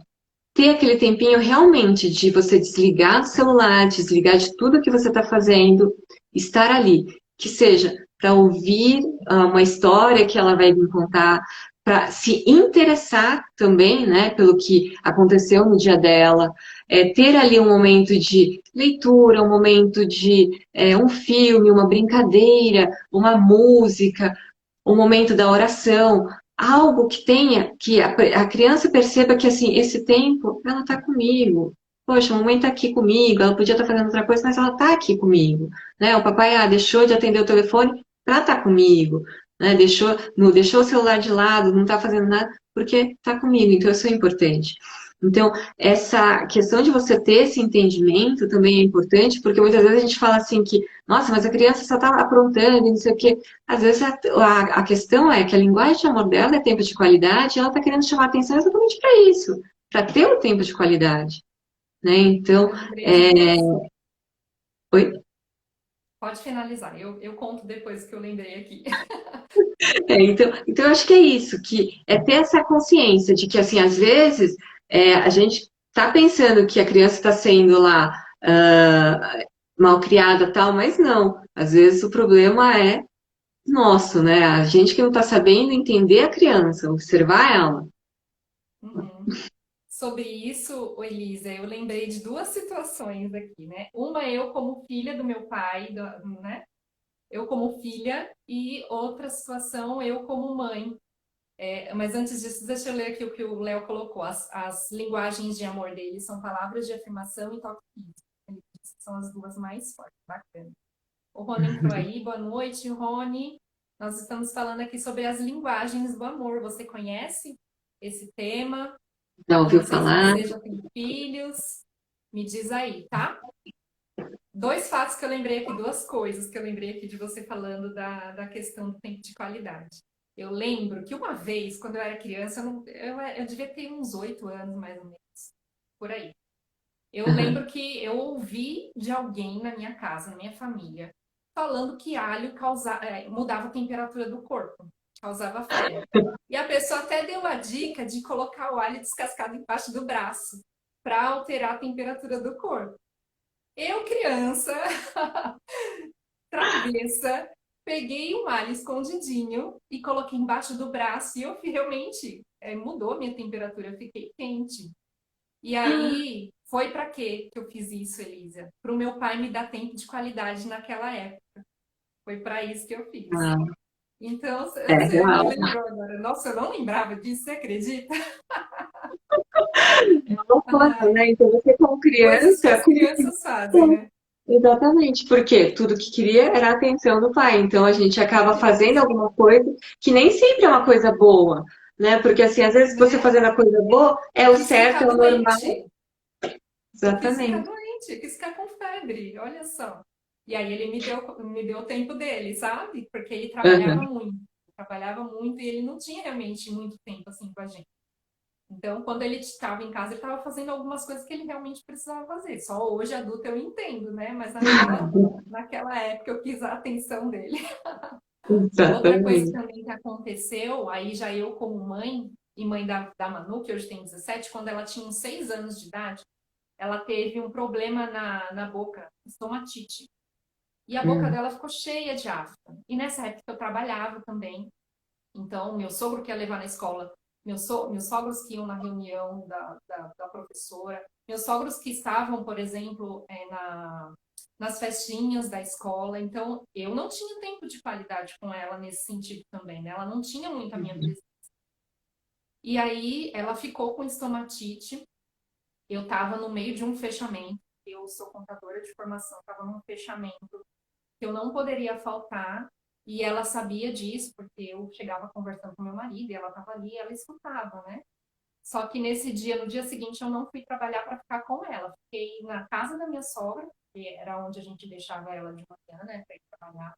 B: Ter aquele tempinho realmente de você desligar do celular, desligar de tudo que você está fazendo, estar ali, que seja para ouvir uma história que ela vai me contar, para se interessar também, né, pelo que aconteceu no dia dela, ter ali um momento de leitura, um momento de um filme, uma brincadeira, uma música, o momento da oração, algo que tenha, que a criança perceba que, assim, esse tempo, ela está comigo. Poxa, a mamãe está aqui comigo, ela podia estar fazendo outra coisa, mas ela está aqui comigo. Né? O papai, deixou de atender o telefone para estar comigo. Né? Não deixou o celular de lado, não está fazendo nada, porque está comigo, então eu sou importante. Então, essa questão de você ter esse entendimento também é importante, porque muitas vezes a gente fala assim que, nossa, mas a criança só está aprontando, não sei o quê. Às vezes a questão é que a linguagem de amor dela é tempo de qualidade e ela está querendo chamar atenção exatamente para isso, para ter o tempo de qualidade, né? Então,
A: Eu lembrei de
B: é...
A: duas.
B: Oi?
A: Pode finalizar, eu conto depois que eu lembrei aqui.
B: Então, eu acho que é isso, que é ter essa consciência de que, assim, às vezes a gente está pensando que a criança está sendo lá mal criada tal, mas não. Às vezes o problema é nosso, né? A gente que não está sabendo entender a criança, observar ela.
A: Uhum. Sobre isso, ô Elisa, eu lembrei de duas situações aqui, né? Uma eu como filha do meu pai, né? Eu como filha, e outra situação eu como mãe. Mas antes disso, deixa eu ler aqui o que o Léo colocou. As linguagens de amor dele são palavras de afirmação e toque físico. Ele disse que são as duas mais fortes. Bacana. O Rony entrou aí. Boa noite, Rony. Nós estamos falando aqui sobre as linguagens do amor. Você conhece esse tema?
B: Já
A: Eu
B: ouviu
A: não sei se
B: falar?
A: você já tem filhos. Me diz aí, tá? Dois fatos que eu lembrei aqui, duas coisas que eu lembrei aqui de você falando da questão do tempo de qualidade. Eu lembro que uma vez, quando eu era criança, eu devia ter uns 8 anos, mais ou menos, por aí. Eu
B: Aham.
A: lembro que eu ouvi de alguém na minha casa, na minha família, falando que alho mudava a temperatura do corpo, causava febre. E a pessoa até deu a dica de colocar o alho descascado embaixo do braço para alterar a temperatura do corpo. Eu, criança, travessa, peguei um alho escondidinho e coloquei embaixo do braço e eu realmente mudou a minha temperatura, eu fiquei quente. E aí, foi para quê que eu fiz isso, Elisa? Para o meu pai me dar tempo de qualidade naquela época. Foi para isso que eu fiz.
B: Ah,
A: Então,
B: é
A: você me
B: real.
A: lembrou agora. Nossa, eu não lembrava disso, você acredita?
B: É uma forma,
A: Ai,
B: né? Então, você como
A: coisas que
B: criança,
A: as crianças fazem, né?
B: exatamente, porque tudo que queria era a atenção do pai. Então, a gente acaba fazendo alguma coisa que nem sempre é uma coisa boa, né? Porque, assim, às vezes você
A: Né?
B: fazendo a coisa boa é o
A: Quis
B: certo,
A: ficar
B: é o normal.
A: doente. Quis ficar
B: Exatamente.
A: doente, quis ficar com febre, olha só. E aí ele me deu o tempo dele, sabe? Porque ele
B: Aham.
A: trabalhava muito e ele não tinha realmente muito tempo assim com a gente. Então, quando ele estava em casa, ele estava fazendo algumas coisas que ele realmente precisava fazer. Só hoje, adulto, eu entendo, né? Mas naquela época eu quis a atenção dele. Outra coisa
B: Exatamente.
A: também que aconteceu, aí já eu como mãe, e mãe da Manu, que hoje tem 17, quando ela tinha uns 6 anos de idade, ela teve um problema na boca, estomatite. E a boca
B: Hum,
A: dela ficou cheia de afta. E nessa época eu trabalhava também. Então, meu sogro que ia levar na escola, meus sogros que iam na reunião da professora, meus sogros que estavam, por exemplo, nas festinhas da escola. Então, eu não tinha tempo de qualidade com ela nesse sentido também, né? Ela não tinha muito a minha presença. E aí, ela ficou com estomatite. Eu estava no meio de um fechamento. Eu sou contadora de formação, estava num fechamento que eu não poderia faltar. E ela sabia disso, porque eu chegava conversando com meu marido, e ela estava ali, e ela escutava, né? Só que nesse dia, no dia seguinte, eu não fui trabalhar para ficar com ela. Fiquei na casa da minha sogra, que era onde a gente deixava ela de manhã, né, para ir trabalhar.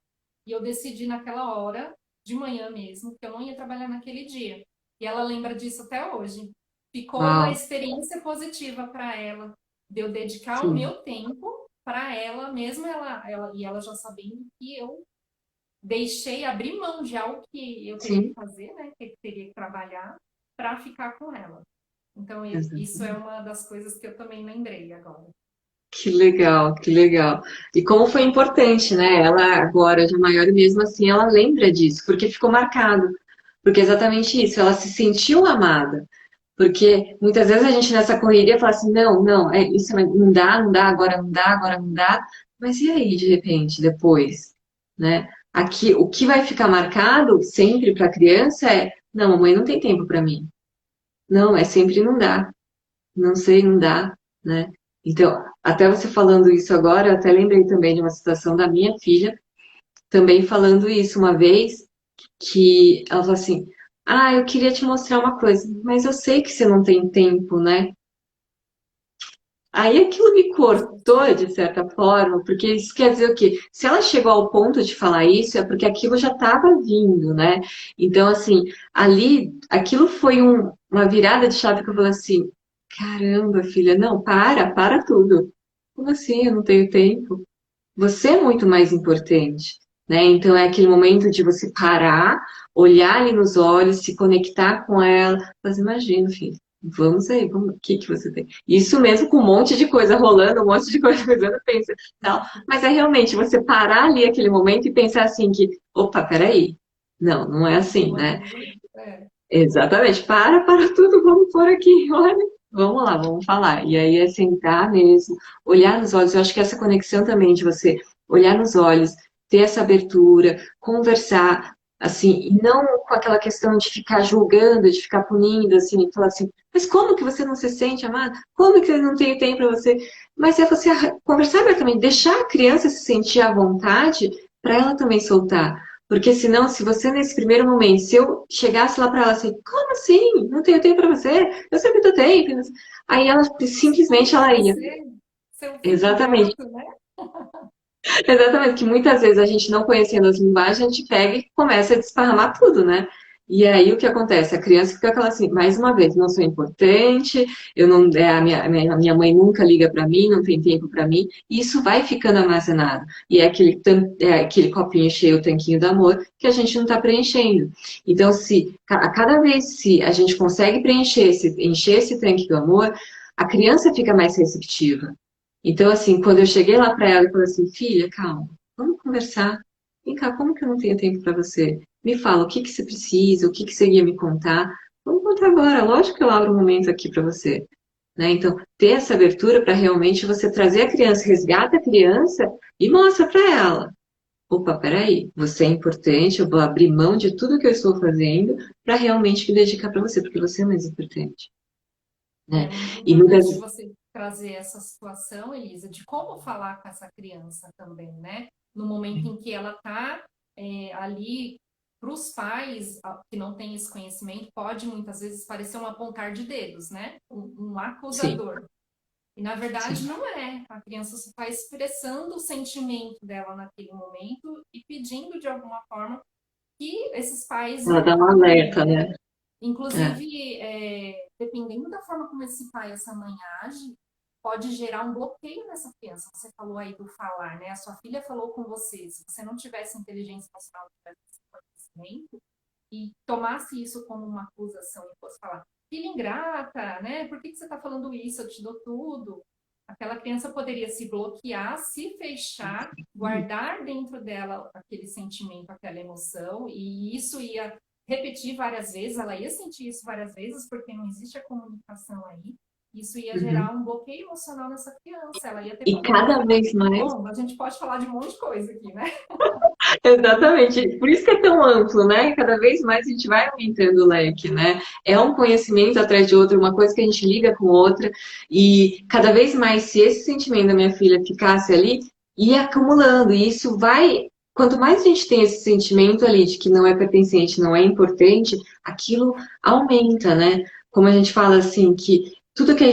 A: E eu decidi naquela hora, de manhã mesmo, que eu não ia trabalhar naquele dia. E ela lembra disso até hoje. Ficou uma
B: uau.
A: experiência positiva para ela. de eu dedicar o
B: sim,
A: meu tempo para ela, mesmo e ela já sabendo que eu deixei abrir mão de algo que eu teria que
B: sim,
A: fazer, né, que eu teria que trabalhar para ficar com ela. Então, isso é
B: exatamente.
A: uma das coisas que eu também lembrei agora.
B: Que legal, que legal. E como foi importante, né? Ela agora, já maior, e mesmo assim, ela lembra disso, porque ficou marcado. Porque é exatamente isso, ela se sentiu amada. Porque muitas vezes a gente nessa correria fala assim, não, não, é isso não dá, não dá, agora não dá, agora não dá. Mas e aí, de repente, depois, né? Aqui, o que vai ficar marcado sempre para a criança é, não, mamãe não tem tempo para mim. Não, é sempre não dá. Não sei, não dá, né? Então, até você falando isso agora, eu até lembrei também de uma situação da minha filha, também falando isso uma vez, que ela falou assim, ah, eu queria te mostrar uma coisa, mas eu sei que você não tem tempo, né? Aí aquilo me cortou de certa forma, porque isso quer dizer o quê? Se ela chegou ao ponto de falar isso, é porque aquilo já estava vindo, né? Então, assim, ali, aquilo foi uma virada de chave que eu falei assim: caramba, filha, não, para tudo. Como assim? Eu não tenho tempo. Você é muito mais importante, né? Então é aquele momento de você parar, olhar ali nos olhos, se conectar com ela. Mas imagina, filho, vamos aí, vamos, o que que você tem? Isso mesmo com um monte de coisa rolando, um monte de coisa fazendo, pensa, tal. Mas é realmente você parar ali aquele momento e pensar assim que, opa, peraí. Não, não é assim,
A: Não é
B: né?
A: do jeito. É.
B: Exatamente. Para tudo, vamos por aqui, olha. Vamos lá, vamos falar. E aí é sentar mesmo, olhar nos olhos. Eu acho que essa conexão também de você olhar nos olhos, ter essa abertura, conversar, assim, e não com aquela questão de ficar julgando, de ficar punindo, assim, e falar assim, mas como que você não se sente amada? Como que eu não tenho tempo para você? Mas é você conversar abertamente, deixar a criança se sentir à vontade para ela também soltar. Porque senão, se você nesse primeiro momento, se eu chegasse lá para ela assim, como assim? Não tenho tempo para você? Eu sempre dou tempo. Aí ela simplesmente
A: Escuta
B: ela ia.
A: você, seu filho
B: Exatamente.
A: ingrato, né?
B: Exatamente, que muitas vezes a gente não conhecendo as linguagens, a gente pega e começa a desparramar tudo, né? E aí o que acontece? A criança fica aquela assim, mais uma vez, não sou importante, eu não, a minha mãe nunca liga para mim, não tem tempo para mim, e isso vai ficando armazenado. E é aquele copinho cheio, o tanquinho do amor, que a gente não está preenchendo. Então, se a cada vez se a gente consegue encher esse tanque do amor, a criança fica mais receptiva. Então, assim, quando eu cheguei lá para ela e falei assim, filha, calma, vamos conversar. Vem cá, como que eu não tenho tempo para você? Me fala, o que que você precisa, o que que você ia me contar? Vamos contar agora, lógico que eu abro um momento aqui para você. Né? Então, ter essa abertura para realmente você trazer a criança, resgata a criança e mostra para ela. Opa, peraí, você é importante, eu vou abrir mão de tudo que eu estou fazendo para realmente me dedicar para você, porque você é mais importante.
A: É
B: Né?
A: muito
B: E muitas
A: importante você trazer essa situação, Elisa, de como falar com essa criança também, né? No momento em que ela está ali, para os pais que não têm esse conhecimento, pode muitas vezes parecer um apontar de dedos, né? Um
B: sim,
A: acusador. E na verdade
B: sim.
A: não é. A criança só está expressando o sentimento dela naquele momento e pedindo de alguma forma que esses pais
B: Ela dá um
A: acolham,
B: alerta,
A: né?
B: né? É.
A: Inclusive, dependendo da forma como esse pai e essa mãe age, pode gerar um bloqueio nessa criança. Você falou aí do falar, né? A sua filha falou com você. Se você não tivesse inteligência emocional, tivesse esse conhecimento, e tomasse isso como uma acusação e fosse falar, filha ingrata, né? Por que você está falando isso? Eu te dou tudo. Aquela criança poderia se bloquear, se fechar, guardar dentro dela aquele sentimento, aquela emoção, e isso ia repetir várias vezes, ela ia sentir isso várias vezes, porque não existe a comunicação aí. Isso ia
B: Uhum.
A: gerar um bloqueio emocional nessa criança, ela ia ter
B: E
A: problema
B: cada
A: de.
B: vez mais.
A: Bom, a gente pode falar de um monte de coisa aqui, né?
B: Exatamente. Por isso que é tão amplo, né? Cada vez mais a gente vai aumentando o leque, né? É um conhecimento atrás de outro, uma coisa que a gente liga com outra, e cada vez mais, se esse sentimento da minha filha ficasse ali, ia acumulando, e isso vai. Quanto mais a gente tem esse sentimento ali de que não é pertencente, não é importante, aquilo aumenta, né? Como a gente fala assim, que tudo que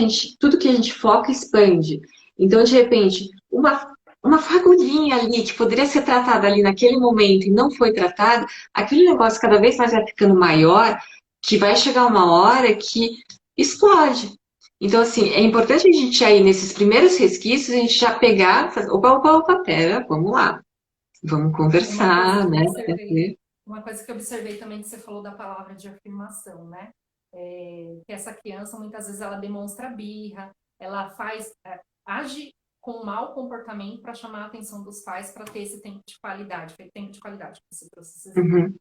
B: a gente foca expande. Então, de repente, uma fagulhinha ali que poderia ser tratada ali naquele momento e não foi tratada, aquele negócio cada vez mais vai ficando maior, que vai chegar uma hora que explode. Então, assim, é importante a gente aí, nesses primeiros resquícios, a gente já pegar, opa, opa, opa, pera, vamos lá, vamos
A: Uma coisa
B: conversar,
A: que eu
B: né?
A: observei, uma coisa que eu observei também que você falou da palavra de afirmação, né? Que essa criança muitas vezes ela demonstra birra, ela faz, age com mau comportamento para chamar a atenção dos pais para ter esse tempo de qualidade, foi tempo de qualidade que você trouxe esse exemplo.
B: Uhum,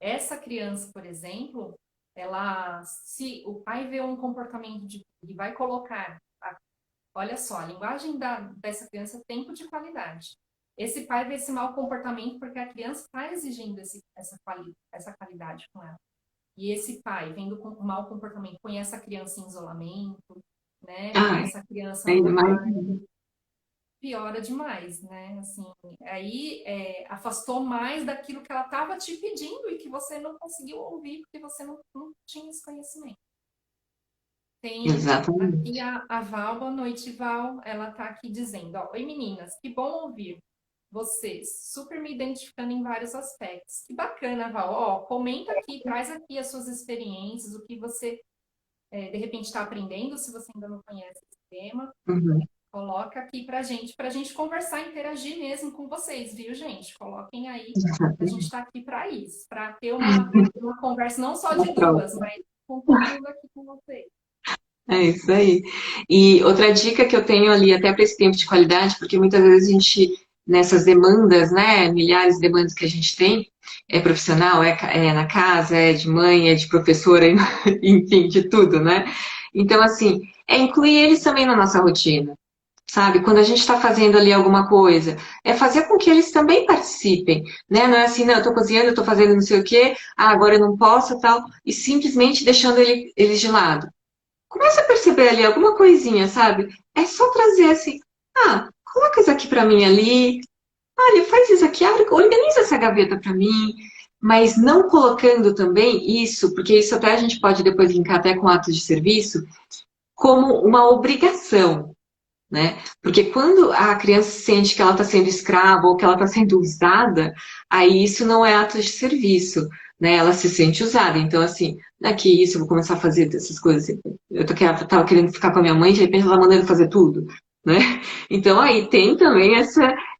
A: Essa criança, por exemplo, ela, se o pai vê um comportamento de e vai colocar, olha só, a linguagem dessa criança é tempo de qualidade. Esse pai vê esse mau comportamento porque a criança está exigindo essa qualidade com ela. E esse pai, vendo com o mau comportamento, põe essa criança em isolamento, né? Põe
B: ai,
A: essa criança
B: ainda
A: num
B: mais.
A: quarto, piora demais, né? Assim, aí afastou mais daquilo que ela estava te pedindo e que você não conseguiu ouvir porque você não tinha esse conhecimento. Tem aqui
B: Exatamente.
A: a Val, boa noite, Val. Ela tá aqui dizendo, ó, oi meninas, que bom ouvir vocês, super me identificando em vários aspectos. Que bacana, Val. Ó, comenta aqui, traz aqui as suas experiências, o que você de repente está aprendendo, se você ainda não conhece esse tema.
B: Uhum,
A: Coloca aqui pra gente conversar, interagir mesmo com vocês, viu, gente? Coloquem aí, a gente
B: exatamente.
A: está aqui para isso, para ter uma conversa não só
B: Uma
A: de duas,
B: troca.
A: mas com todo mundo aqui com vocês.
B: É isso aí. E outra dica que eu tenho ali, até para esse tempo de qualidade, porque muitas vezes a gente, nessas demandas, né, milhares de demandas que a gente tem, é profissional, é na casa, é de mãe, é de professora, enfim, de tudo, né? Então, assim, é incluir eles também na nossa rotina, sabe? Quando a gente está fazendo ali alguma coisa, é fazer com que eles também participem, né? Não é assim, não, eu estou cozinhando, eu estou fazendo não sei o quê, agora eu não posso, tal, e simplesmente deixando eles de lado. Começa a perceber ali alguma coisinha, sabe? É só trazer assim, coloca isso aqui pra mim ali, olha, faz isso aqui, abre, organiza essa gaveta pra mim, mas não colocando também isso, porque isso até a gente pode depois linkar até com atos de serviço, como uma obrigação, né? Porque quando a criança sente que ela está sendo escrava ou que ela está sendo usada, aí isso não é ato de serviço, né? Ela se sente usada. Então, assim, aqui isso, eu vou começar a fazer essas coisas. Assim, tava querendo ficar com a minha mãe, de repente ela tá mandando fazer tudo, né? Então, aí tem também
A: É,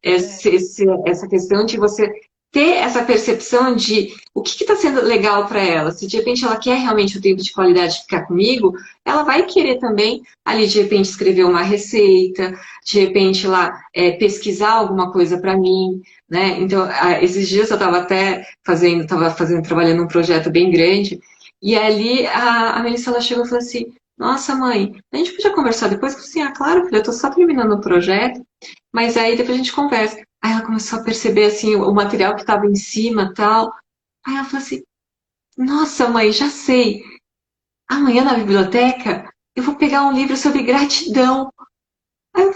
B: essa questão de você ter essa percepção de o que está sendo legal para ela. Se de repente ela quer realmente o tempo de qualidade de ficar comigo, ela vai querer também ali de repente escrever uma receita, de repente lá pesquisar alguma coisa para mim, né? Então, esses dias eu estava até trabalhando num projeto bem grande, e ali a Melissa ela chegou e falou assim: Nossa, mãe, a gente podia conversar depois? Eu falei assim: Ah, claro, filha, eu tô só terminando o projeto, mas aí depois a gente conversa. Aí ela começou a perceber assim o material que estava em cima, tal. Aí ela falou assim: Nossa, mãe, já sei. Amanhã na biblioteca eu vou pegar um livro sobre gratidão. Aí eu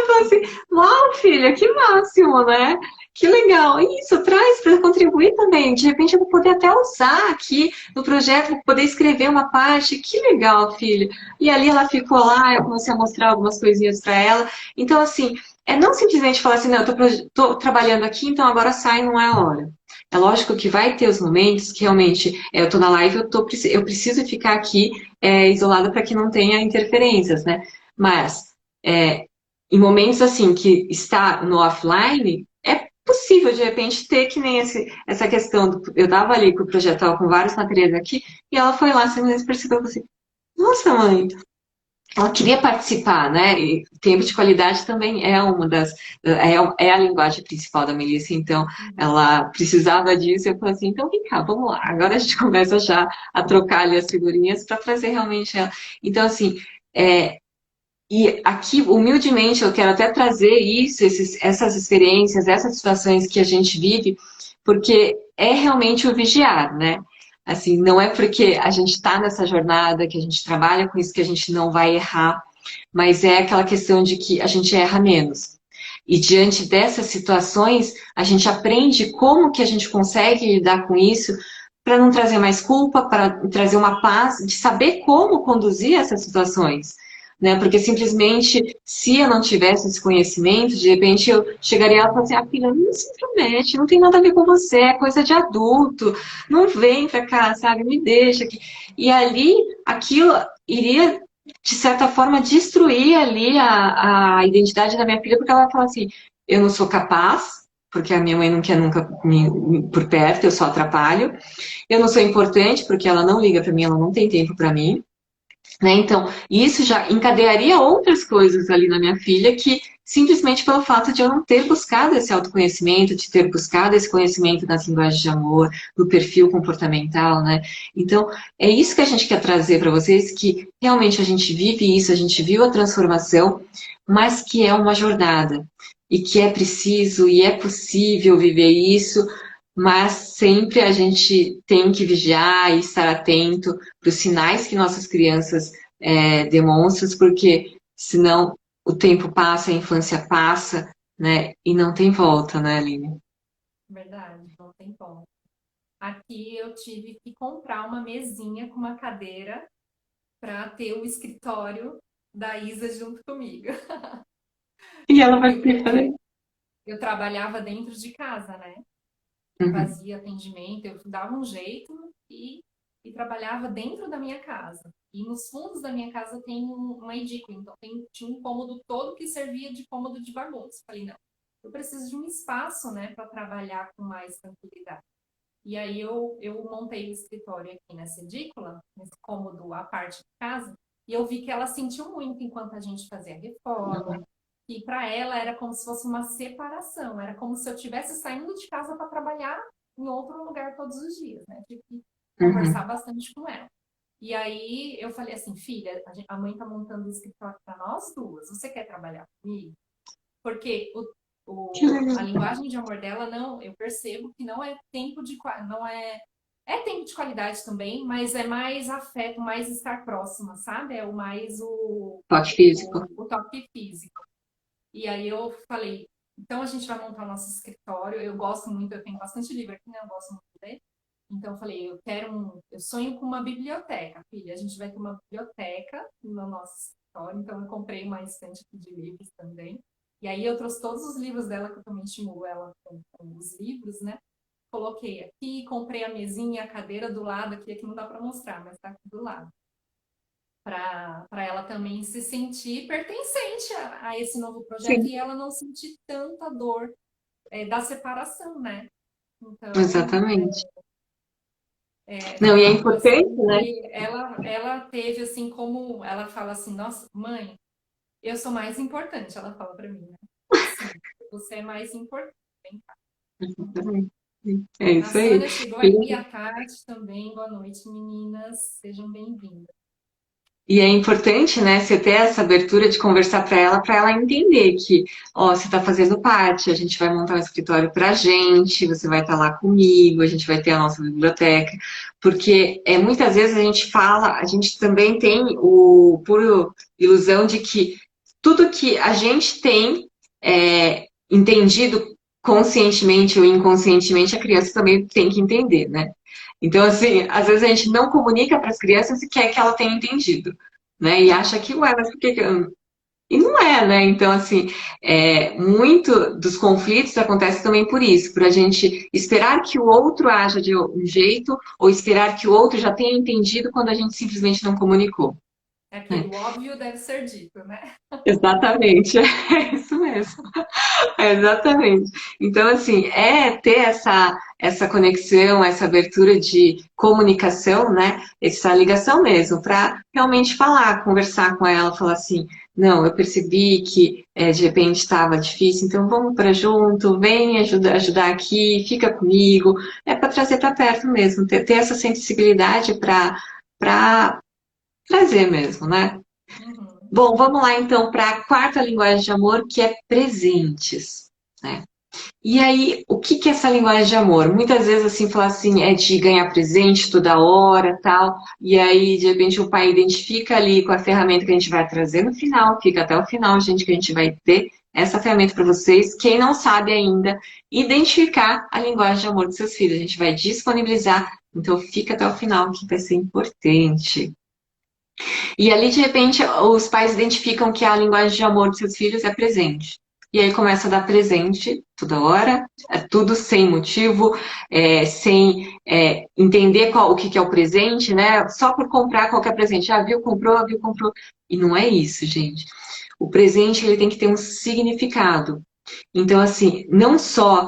B: falei assim, uau, filha, que máximo, né? Que legal. Isso, traz para contribuir também. De repente eu vou poder até usar aqui no projeto, vou poder escrever uma parte. Que legal, filha. E ali ela ficou lá, eu comecei a mostrar algumas coisinhas para ela. Então, assim, é não simplesmente falar assim, não, tô trabalhando aqui, então agora sai, não é a hora. É lógico que vai ter os momentos que realmente eu tô na live, eu preciso ficar aqui isolada para que não tenha interferências, né? Mas é, em momentos assim que está no offline, é possível de repente ter que nem essa questão. Eu estava ali com o projeto, tava com vários materiais aqui, e ela foi lá, simplesmente percebeu assim, nossa mãe, ela queria participar, né? E tempo de qualidade também é uma é a linguagem principal da Melissa, então ela precisava disso, eu falei assim, então vem cá, vamos lá, agora a gente começa já a trocar ali as figurinhas para trazer realmente ela. Então, assim, é, e aqui, humildemente, eu quero até trazer isso, essas experiências, essas situações que a gente vive, porque é realmente o vigiar, né? Assim, não é porque a gente está nessa jornada, que a gente trabalha com isso, que a gente não vai errar, mas é aquela questão de que a gente erra menos. E diante dessas situações, a gente aprende como que a gente consegue lidar com isso para não trazer mais culpa, para trazer uma paz, de saber como conduzir essas situações. né? Porque simplesmente, se eu não tivesse esse conhecimento, de repente eu chegaria lá e falaria assim, ah, filha, não se intromete, não tem nada a ver com você, é coisa de adulto, não vem pra cá, sabe? Me deixa aqui. E ali, aquilo iria, de certa forma, destruir ali a identidade da minha filha, porque ela vai falar assim, eu não sou capaz, porque a minha mãe não quer nunca por perto, eu só atrapalho. Eu não sou importante, porque ela não liga para mim, ela não tem tempo para mim. Né? Então, isso já encadearia outras coisas ali na minha filha que simplesmente pelo fato de eu não ter buscado esse autoconhecimento, de ter buscado esse conhecimento nas linguagens de amor, do perfil comportamental, né? Então, é isso que a gente quer trazer para vocês, que realmente a gente vive isso, a gente viu a transformação, mas que é uma jornada e que é preciso e é possível viver isso, mas sempre a gente tem que vigiar e estar atento para os sinais que nossas crianças demonstram, porque senão o tempo passa, a infância passa, né? E não tem volta, né, Aline?
A: Verdade, não tem como. Aqui eu tive que comprar uma mesinha com uma cadeira para ter o escritório da Isa junto comigo.
B: E ela vai
A: Porque
B: ter que fazer.
A: eu trabalhava dentro de casa, né?
B: Uhum,
A: Fazia atendimento, eu dava um jeito e trabalhava dentro da minha casa. E nos fundos da minha casa tem uma edícula, então tinha um cômodo todo que servia de cômodo de bagunça. Falei, não, eu preciso de um espaço, né, para trabalhar com mais tranquilidade. E aí eu montei o escritório aqui nessa edícula, nesse cômodo à parte de casa, e eu vi que ela sentiu muito enquanto a gente fazia a reforma, e para ela era como se fosse uma separação, era como se eu estivesse saindo de casa para trabalhar em outro lugar todos os dias, né? Tive que
B: uhum,
A: conversar bastante com ela. E aí eu falei assim, filha, a mãe tá montando o escritório para nós duas, você quer trabalhar comigo? Porque
B: que
A: a
B: legal.
A: linguagem de amor dela não, eu percebo que não é tempo de não é tempo de qualidade também, mas é mais afeto, mais estar próxima, sabe? É o mais
B: Toque físico.
A: o toque físico. E aí eu falei, então a gente vai montar o nosso escritório. Eu gosto muito, eu tenho bastante livro aqui, né? Eu gosto muito de ler. Então eu falei, eu sonho com uma biblioteca, filha. A gente vai ter uma biblioteca no nosso escritório. Então eu comprei uma estante aqui de livros também. E aí eu trouxe todos os livros dela, que eu também estimulo ela com os livros, né? Coloquei aqui, comprei a mesinha, a cadeira do lado aqui não dá para mostrar, mas tá aqui do lado para ela também se sentir pertencente a esse novo projeto
B: Sim,
A: e ela não sentir tanta dor da separação, né? Então,
B: exatamente.
A: foi
B: Não, e é
A: algo assim
B: importante, né?
A: que ela teve assim como ela fala assim, nossa, mãe, eu sou mais importante, ela fala para mim, né? Sim, você é mais importante. Vem cá.
B: É
A: A
B: isso aí.
A: Sônia chegou aqui à tarde também. Boa noite, meninas. Sejam bem-vindas.
B: E é importante, né, você ter essa abertura de conversar para ela entender que, ó, você está fazendo parte, a gente vai montar um escritório para a gente, você vai estar lá comigo, a gente vai ter a nossa biblioteca, porque muitas vezes a gente fala, a gente também tem o puro ilusão de que tudo que a gente tem entendido conscientemente ou inconscientemente, a criança também tem que entender, né? Então, assim, às vezes a gente não comunica para as crianças e quer que ela tenha entendido, né? E acha que, ué, mas por que que eu... E não é, né? Então, assim, muito dos conflitos acontece também por isso, por a gente esperar que o outro haja de um jeito ou esperar que o outro já tenha entendido quando a gente simplesmente não comunicou,
A: Aquele
B: né?
A: óbvio deve ser dito, né?
B: Exatamente, é isso mesmo. Exatamente. Então, assim, ter essa conexão, essa abertura de comunicação, né? Essa ligação mesmo, para realmente falar, conversar com ela, falar assim, não, eu percebi que de repente estava difícil, então vamos para junto, vem ajudar aqui, fica comigo. É para trazer para perto mesmo, ter essa sensibilidade para trazer mesmo, né?
A: Uhum.
B: Bom, vamos lá então para a quarta linguagem de amor, que é presentes. Né? E aí, o que que é essa linguagem de amor? Muitas vezes, assim, falar assim, é de ganhar presente toda hora, tal, e aí, de repente, o pai identifica ali com a ferramenta que a gente vai trazer no final, fica até o final, gente, que a gente vai ter essa ferramenta para vocês. Quem não sabe ainda, identificar a linguagem de amor dos seus filhos, a gente vai disponibilizar, então fica até o final, que vai ser importante. E ali, de repente, os pais identificam que a linguagem de amor dos seus filhos é presente. E aí começa a dar presente toda hora, é tudo sem motivo, sem entender o que é o presente, né? Só por comprar qualquer presente. Ah, viu, comprou, viu, comprou. E não é isso, gente. O presente ele tem que ter um significado. Então, assim, não só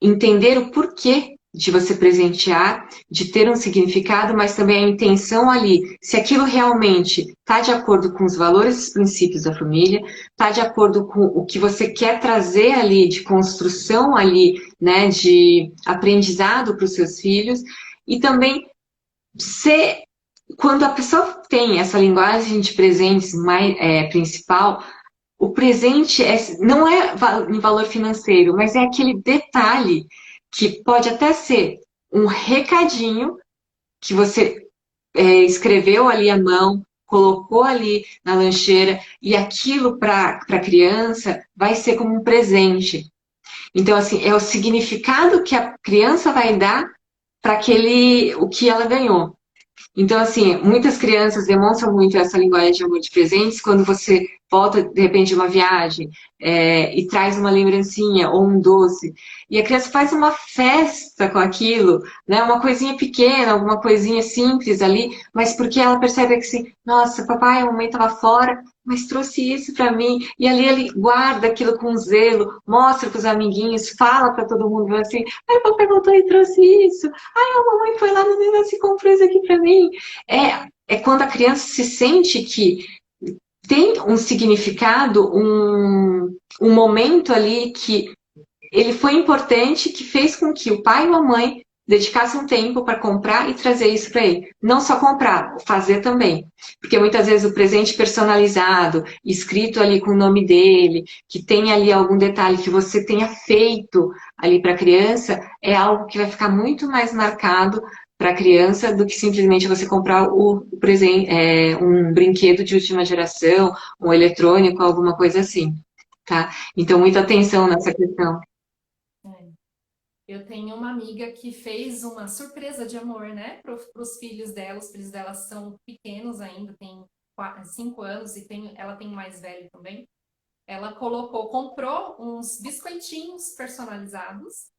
B: entender o porquê de você presentear, de ter um significado, mas também a intenção ali, se aquilo realmente está de acordo com os valores e princípios da família, está de acordo com o que você quer trazer ali de construção ali, né, de aprendizado para os seus filhos, e também ser, quando a pessoa tem essa linguagem de presentes mais principal, o presente não é em valor financeiro, mas é aquele detalhe que pode até ser um recadinho que você escreveu ali à mão, colocou ali na lancheira, e aquilo para a criança vai ser como um presente. Então, assim, é o significado que a criança vai dar para aquele o que ela ganhou. Então, assim, muitas crianças demonstram muito essa linguagem de amor de presentes quando você volta, de repente, de uma viagem e traz uma lembrancinha ou um doce. E a criança faz uma festa com aquilo, né? Uma coisinha pequena, alguma coisinha simples ali, mas porque ela percebe que, assim, nossa, papai, a mamãe estava fora, mas trouxe isso para mim. E ali ele guarda aquilo com zelo, mostra para os amiguinhos, fala para todo mundo assim, ai, papai voltou e trouxe isso. Ai, a mamãe foi lá no negócio e comprou isso aqui para mim. É quando a criança se sente que tem um significado, um momento ali que ele foi importante, que fez com que o pai e a mãe dedicassem um tempo para comprar e trazer isso para ele. Não só comprar, fazer também. Porque muitas vezes o presente personalizado, escrito ali com o nome dele, que tem ali algum detalhe que você tenha feito ali para a criança, é algo que vai ficar muito mais marcado para a criança do que simplesmente você comprar o presente, um brinquedo de última geração, um eletrônico, alguma coisa assim, tá? Então, muita atenção nessa questão.
A: É. Eu tenho uma amiga que fez uma surpresa de amor, né, para os filhos dela. Os filhos dela são pequenos ainda, tem 5 anos e ela tem um mais velho também. Ela comprou uns biscoitinhos personalizados,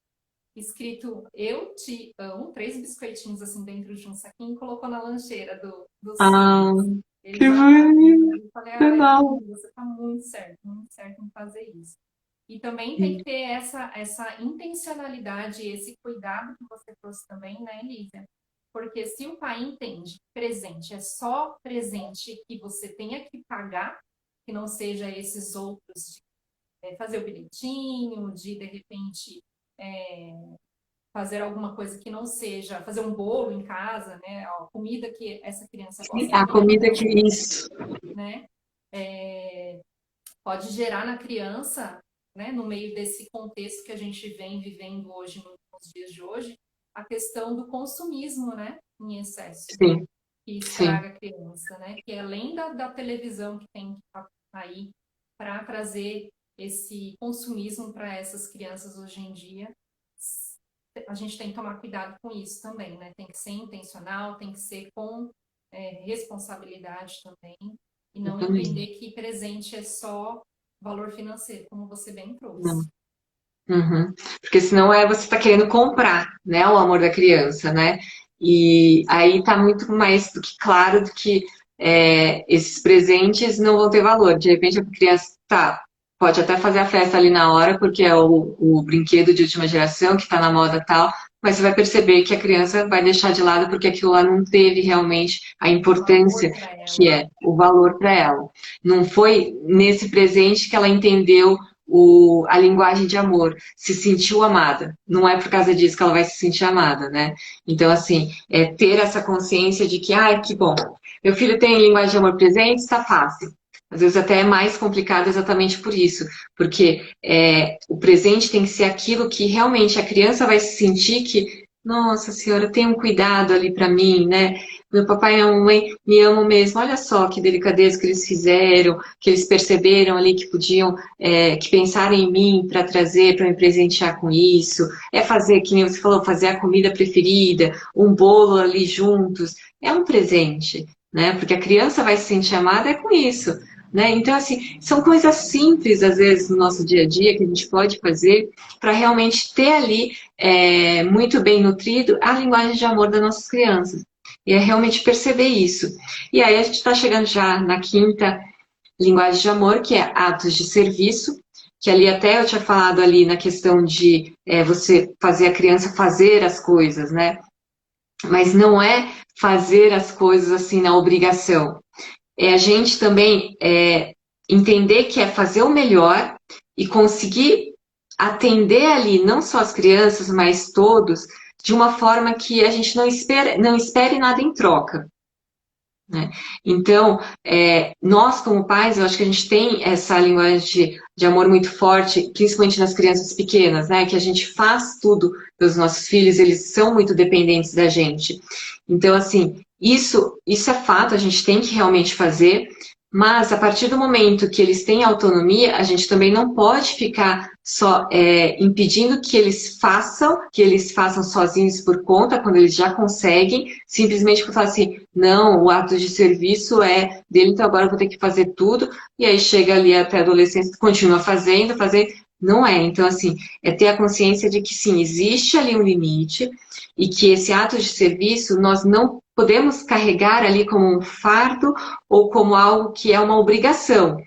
A: escrito Eu Te Amo, 3 biscoitinhos assim dentro de um saquinho, e colocou na lancheira dos
B: Ah,
A: filhos.
B: que
A: Eles amaram.
B: bonito!
A: Eu falei, ai,
B: Não.
A: você tá muito certo em fazer isso. E também tem que ter essa intencionalidade, esse cuidado que você trouxe também, né, Lígia? Porque se o pai entende que presente é só presente que você tenha que pagar, que não seja esses outros de fazer o bilhetinho, de repente é, fazer alguma coisa que não seja, fazer um bolo em casa, né? A comida que essa criança gosta
B: A
A: muito,
B: comida que isso.
A: né? Pode gerar na criança, né, no meio desse contexto que a gente vem vivendo hoje, nos dias de hoje, a questão do consumismo, né, em excesso,
B: Sim,
A: que
B: sim.
A: estraga a criança, né, que além da televisão que tem que estar aí para trazer esse consumismo para essas crianças hoje em dia, a gente tem que tomar cuidado com isso também, né, tem que ser intencional, tem que ser com responsabilidade também, e
B: Eu
A: não
B: também.
A: entender que presente é só valor financeiro, como você bem
B: Não.
A: trouxe.
B: Uhum. Porque senão você está querendo comprar, né, o amor da criança, né? E aí tá muito mais do que claro do que esses presentes não vão ter valor. De repente a criança pode até fazer a festa ali na hora, porque é o brinquedo de última geração que está na moda tal, mas você vai perceber que a criança vai deixar de lado porque aquilo lá não teve realmente a importância
A: Valor para
B: que
A: ela.
B: é o valor para ela. Não foi nesse presente que ela entendeu a linguagem de amor, se sentiu amada. Não é por causa disso que ela vai se sentir amada, né? Então, assim, ter essa consciência de que, ai, que bom, meu filho tem linguagem de amor presente, está fácil. Às vezes até é mais complicado exatamente por isso, porque o presente tem que ser aquilo que realmente a criança vai se sentir que, nossa senhora, tem um cuidado ali para mim, né? Meu papai e minha mamãe me amam mesmo. Olha só que delicadeza que eles fizeram, que eles perceberam ali que podiam que pensarem em mim para trazer, para me presentear com isso, é fazer, que nem você falou, fazer a comida preferida, um bolo ali juntos, é um presente. né? Porque a criança vai se sentir amada é com isso, né? Então, assim, são coisas simples, às vezes, no nosso dia a dia, que a gente pode fazer para realmente ter ali, muito bem nutrido, a linguagem de amor das nossas crianças. E é realmente perceber isso. E aí a gente está chegando já na quinta linguagem de amor, que é atos de serviço, que ali até eu tinha falado ali na questão de você fazer a criança fazer as coisas, né? Mas não é fazer as coisas assim na obrigação. É a gente também entender que é fazer o melhor e conseguir atender ali não só as crianças, mas todos, de uma forma que a gente não espere nada em troca. Né? Então, nós como pais, eu acho que a gente tem essa linguagem de amor muito forte, principalmente nas crianças pequenas, né? Que a gente faz tudo pelos nossos filhos, eles são muito dependentes da gente. Então, assim, isso é fato, a gente tem que realmente fazer, mas a partir do momento que eles têm autonomia, a gente também não pode ficar só impedindo que eles façam sozinhos por conta, quando eles já conseguem, simplesmente por falar assim, não, o ato de serviço é dele, então agora eu vou ter que fazer tudo, e aí chega ali até a adolescência, continua fazendo, fazer, não é. Então, assim, é ter a consciência de que sim, existe ali um limite, e que esse ato de serviço nós não podemos carregar ali como um fardo ou como algo que é uma obrigação.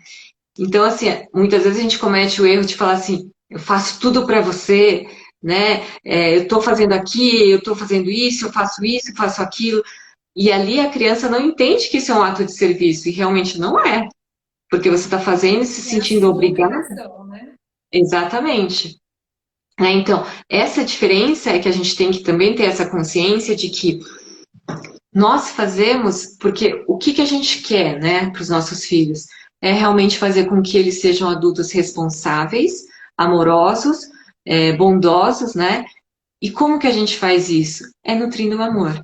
B: Então, assim, muitas vezes a gente comete o erro de falar assim, eu faço tudo para você, né? Eu estou fazendo aqui, eu estou fazendo isso, eu faço aquilo. E ali a criança não entende que isso é um ato de serviço, e realmente não é, porque você está fazendo e se
A: É a
B: sentindo
A: sua
B: obrigada.
A: obrigação, né?
B: Exatamente. Né? Então, essa diferença é que a gente tem que também ter essa consciência de que nós fazemos porque o que a gente quer, né, para os nossos filhos é realmente fazer com que eles sejam adultos responsáveis, amorosos, bondosos, né? E como que a gente faz isso? É nutrindo o amor.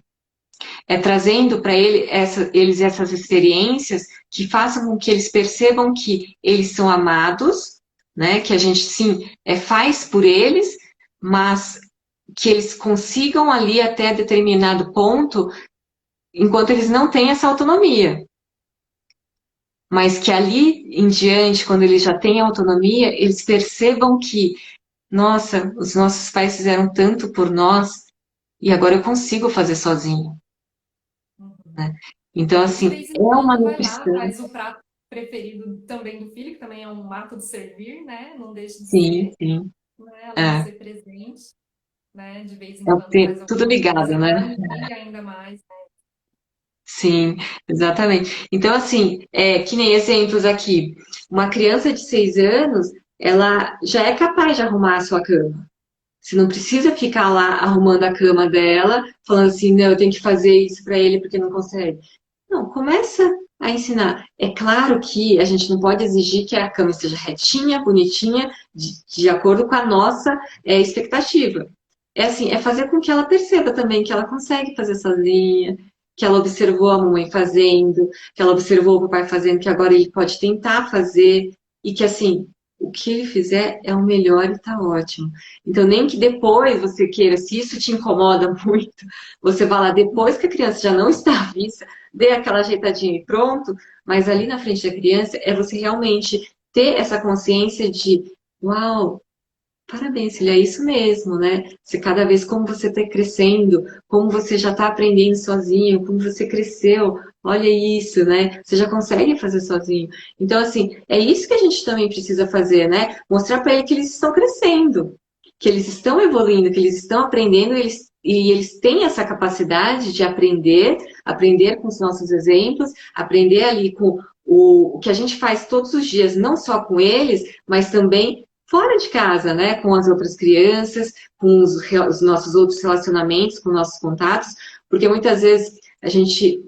B: É trazendo para eles essas experiências que façam com que eles percebam que eles são amados, né? Que a gente sim faz por eles, mas que eles consigam ali até determinado ponto, enquanto eles não têm essa autonomia. Mas que ali em diante, quando eles já têm autonomia, eles percebam que, nossa, os nossos pais fizeram tanto por nós e agora eu consigo fazer sozinho.
A: Uhum.
B: Né? Então,
A: E de
B: assim,
A: vez
B: é
A: em
B: uma
A: quando vai lá,
B: nutrição.
A: faz o prato preferido também do filho, que também é um ato de servir, né? Não deixa de
B: Sim,
A: ser,
B: sim.
A: né? Além de
B: É,
A: ser presente, né? De vez em
B: é o
A: quando
B: ter
A: faz
B: tudo
A: alguma
B: ligado,
A: coisa
B: né?
A: para nutrir ainda mais.
B: Sim, exatamente. Então, assim, que nem exemplos aqui. Uma criança de 6 anos, ela já é capaz de arrumar a sua cama. Você não precisa ficar lá arrumando a cama dela, falando assim, não, eu tenho que fazer isso para ele porque não consegue. Não, começa a ensinar. É claro que a gente não pode exigir que a cama esteja retinha, bonitinha, de acordo com a nossa expectativa. É assim, é fazer com que ela perceba também que ela consegue fazer sozinha, que ela observou a mamãe fazendo, que ela observou o papai fazendo, que agora ele pode tentar fazer, e que assim, o que ele fizer é o melhor e tá ótimo. Então, nem que depois você queira, se isso te incomoda muito, você vá lá depois que a criança já não está à vista, dê aquela ajeitadinha e pronto, mas ali na frente da criança é você realmente ter essa consciência de, uau, parabéns, filha, é isso mesmo, né? Você cada vez como você está crescendo, como você já está aprendendo sozinho, como você cresceu, olha isso, né? Você já consegue fazer sozinho. Então, assim, é isso que a gente também precisa fazer, né? Mostrar para ele que eles estão crescendo, que eles estão evoluindo, que eles estão aprendendo, e eles têm essa capacidade de aprender, aprender com os nossos exemplos, aprender ali com o que a gente faz todos os dias, não só com eles, mas também fora de casa, né, com as outras crianças, com os nossos outros relacionamentos, com nossos contatos, porque muitas vezes a gente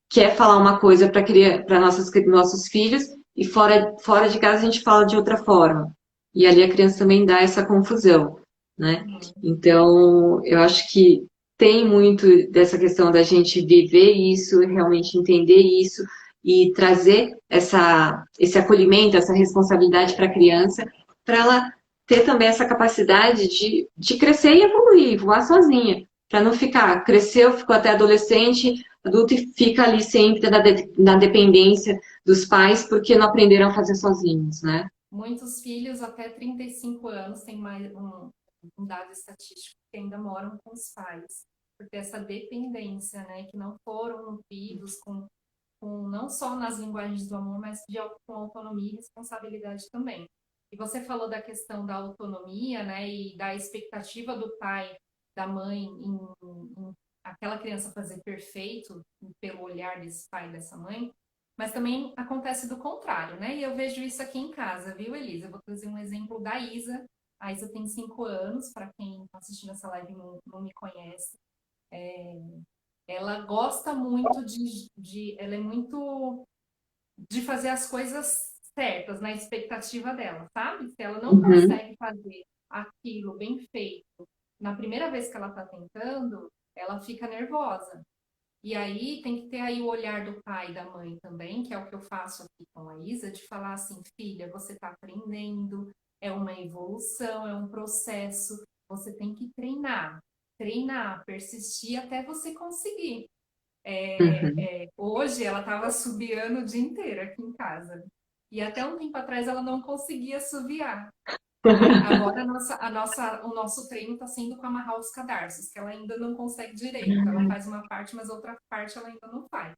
B: quer falar uma coisa para nossos filhos e fora de casa a gente fala de outra forma. E ali a criança também dá essa confusão, né?
A: Uhum.
B: Então, eu acho que tem muito dessa questão da gente viver isso, realmente entender isso e trazer esse acolhimento, essa responsabilidade para a criança, para ela ter também essa capacidade de crescer e evoluir, voar sozinha, para não ficar, cresceu, ficou até adolescente, adulto e fica ali sempre na dependência dos pais porque não aprenderam a fazer sozinhos, né?
A: Muitos filhos até 35 anos têm mais um dado estatístico que ainda moram com os pais, porque essa dependência, né, que não foram nutridos com não só nas linguagens do amor, mas com autonomia e responsabilidade também. E você falou da questão da autonomia, né, e da expectativa do pai, da mãe, em aquela criança fazer perfeito pelo olhar desse pai e dessa mãe, mas também acontece do contrário, né? E eu vejo isso aqui em casa, viu, Elisa? Eu vou trazer um exemplo da Isa. A Isa tem 5 anos, para quem está assistindo essa live e não me conhece. Ela gosta muito ela é muito de fazer as coisas certas na expectativa dela, sabe? Se ela não
B: Uhum,
A: consegue fazer aquilo bem feito na primeira vez que ela está tentando, ela fica nervosa. E aí tem que ter aí o olhar do pai e da mãe também, que é o que eu faço aqui com a Isa, de falar assim, filha, você está aprendendo, é uma evolução, é um processo, você tem que treinar, persistir até você conseguir.
B: uhum.
A: Hoje ela estava assobiando o dia inteiro aqui em casa. E até um tempo atrás ela não conseguia assobiar. E agora o nosso treino está sendo com amarrar os cadarços, que ela ainda não consegue direito. Ela faz uma parte, mas outra parte ela ainda não faz.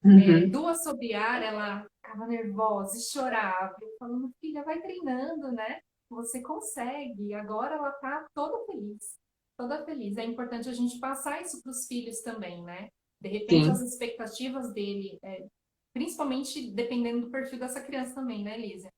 B: Uhum.
A: Do assobiar, ela ficava nervosa e chorava. Eu falando, filha, vai treinando, né? Você consegue. E agora ela tá toda feliz. Toda feliz. É importante a gente passar isso para os filhos também, né? De repente, as
B: Sim,
A: expectativas dele, principalmente dependendo do perfil dessa criança também, né, Lízia?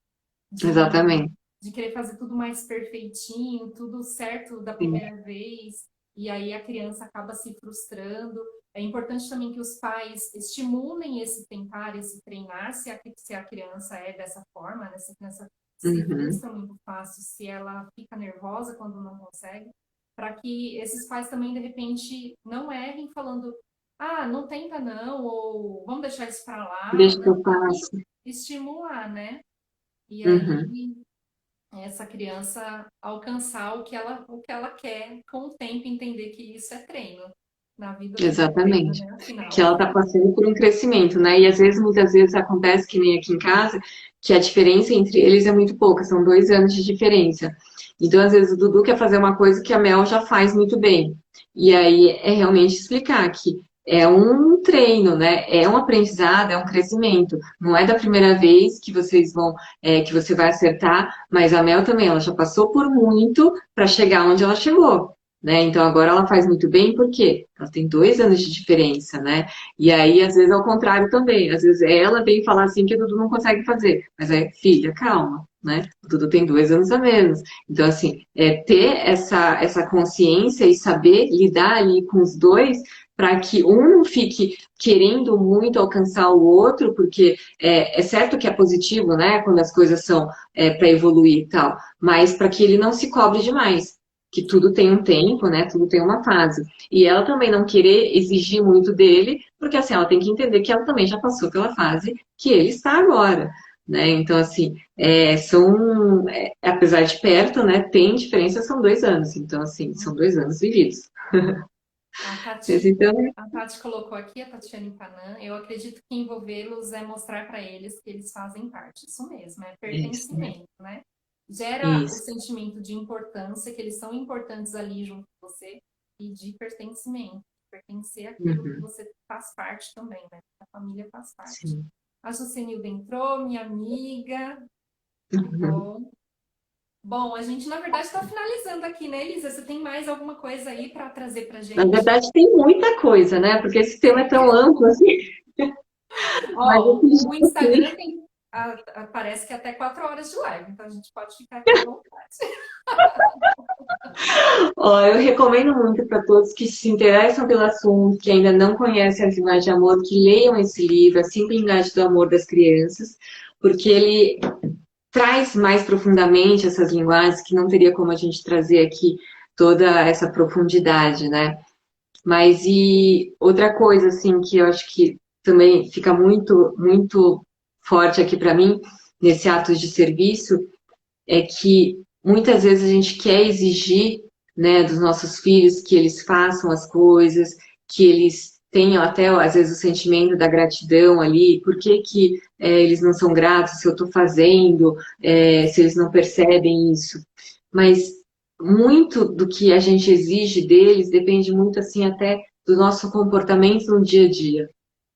A: de,
B: exatamente.
A: de querer fazer tudo mais perfeitinho, tudo certo da
B: Sim.
A: primeira vez, e aí a criança acaba se frustrando. É importante também que os pais estimulem esse tentar, esse treinar, se a criança é dessa forma, né? Se a criança se
B: Uhum.
A: frustra muito fácil, se ela fica nervosa quando não consegue, para que esses pais também, de repente, não errem falando, ah, não tenta não, ou vamos deixar isso para lá,
B: Deixa que
A: não,
B: eu
A: tem que
B: faço.
A: estimular, né? E
B: Uhum.
A: aí essa criança alcançar o que ela quer com o tempo, entender que isso é treino. Na vida tudo é treino,
B: Exatamente.
A: né?
B: Que
A: Afinal.
B: ela está passando por um crescimento, né? E às vezes, muitas vezes acontece que nem aqui em casa, que a diferença entre eles é muito pouca, são 2 anos de diferença. Então, às vezes, o Dudu quer fazer uma coisa que a Mel já faz muito bem. E aí é realmente explicar que é um treino, né? É um aprendizado, é um crescimento. Não é da primeira vez que vocês vão, que você vai acertar, mas a Mel também, ela já passou por muito para chegar onde ela chegou. Né? Então agora ela faz muito bem porque ela tem 2 anos de diferença, né? E aí, às vezes, ao contrário também. Às vezes ela vem falar assim que o Dudu não consegue fazer. Mas é, filha, calma, né? O Dudu tem 2 anos a menos. Então, assim, ter essa consciência e saber lidar ali com os dois para que um não fique querendo muito alcançar o outro, porque é certo que é positivo, né? Quando as coisas são para evoluir e tal, mas para que ele não se cobre demais que tudo tem um tempo, né? Tudo tem uma fase. E ela também não querer exigir muito dele, porque assim, ela tem que entender que ela também já passou pela fase que ele está agora, né? Então, assim, apesar de perto, né? Tem diferença, são 2 anos. Então, assim, são 2 anos vividos.
A: A
B: Mas,
A: Tati,
B: então,
A: a Tati colocou aqui, a Tatiane Canã, eu acredito que envolvê-los é mostrar para eles que eles fazem parte. Isso mesmo, é
B: é isso, né?
A: pertencimento, né? Gera o
B: Isso.
A: sentimento de importância, que eles são importantes ali junto com você, e de pertencimento, pertencer àquilo que
B: Uhum,
A: você faz parte também, né? A família faz parte.
B: sim.
A: A Jucenilda entrou, minha amiga, que
B: Uhum.
A: bom. Bom, a gente na verdade está finalizando aqui, né, Elisa? Você tem mais alguma coisa aí para trazer para
B: Na
A: gente?
B: verdade, tem muita coisa, né? Porque esse tema é tão amplo, assim. Mas eu
A: Ó, o
B: acredito
A: Instagram tem, parece que até 4 horas de live, então a gente pode ficar aqui à vontade.
B: Ó, eu recomendo muito para todos que se interessam pelo assunto, que ainda não conhecem as linguagens de amor, que leiam esse livro, A Simples Linguagem do Amor das Crianças, porque ele traz mais profundamente essas linguagens que não teria como a gente trazer aqui toda essa profundidade, né? Mas e outra coisa assim que eu acho que também fica muito muito forte aqui para mim nesse ato de serviço é que muitas vezes a gente quer exigir, né, dos nossos filhos que eles façam as coisas, que eles tem até, às vezes, o sentimento da gratidão ali, por que que eles não são gratos se eu estou fazendo, se eles não percebem isso. Mas muito do que a gente exige deles depende muito, assim, até do nosso comportamento no dia a dia,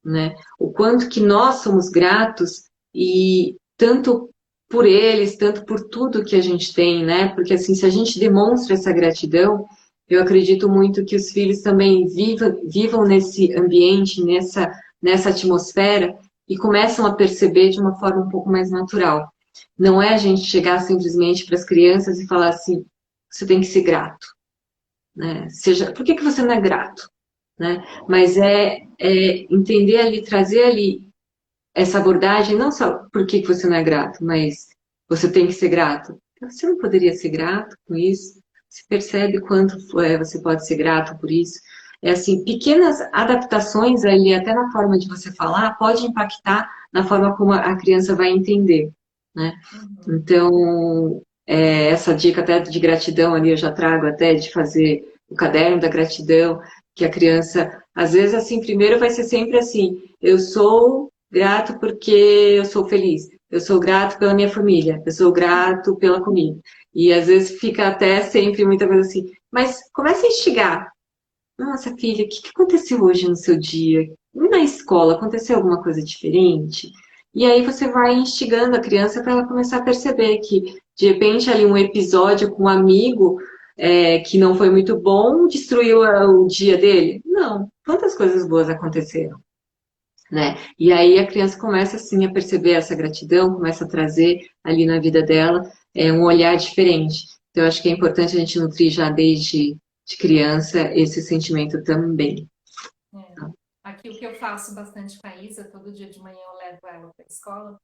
B: né? O quanto que nós somos gratos e tanto por eles, tanto por tudo que a gente tem, né? Porque assim, se a gente demonstra essa gratidão, eu acredito muito que os filhos também vivam nesse ambiente, nessa atmosfera e começam a perceber de uma forma um pouco mais natural. Não é a gente chegar simplesmente para as crianças e falar assim, você tem que ser grato, né? Seja, por que que você não é grato? Né? Mas entender ali, trazer ali essa abordagem, não só por que que você não é grato, mas você tem que ser grato. Você não poderia ser grato com isso? Você percebe quanto você pode ser grato por isso? É assim, pequenas adaptações ali, até na forma de você falar, pode impactar na forma como a criança vai entender, né?
A: Uhum.
B: Então, essa dica até de gratidão ali eu já trago até de fazer o caderno da gratidão, que a criança, às vezes assim, primeiro vai ser sempre assim, eu sou grato porque eu sou feliz, eu sou grato pela minha família, eu sou grato pela comida. E às vezes fica até sempre muita coisa assim, mas comece a instigar. Nossa, filha, o que aconteceu hoje no seu dia? E na escola, aconteceu alguma coisa diferente? E aí você vai instigando a criança para ela começar a perceber que, de repente, ali um episódio com um amigo que não foi muito bom destruiu o dia dele? Não. Quantas coisas boas aconteceram, né? E aí a criança começa, assim, a perceber essa gratidão, começa a trazer ali na vida dela um olhar diferente. Então, eu acho que é importante a gente nutrir já desde de criança esse sentimento também.
A: É. Aqui o que eu faço bastante com a Isa, todo dia de manhã eu levo ela para a escola,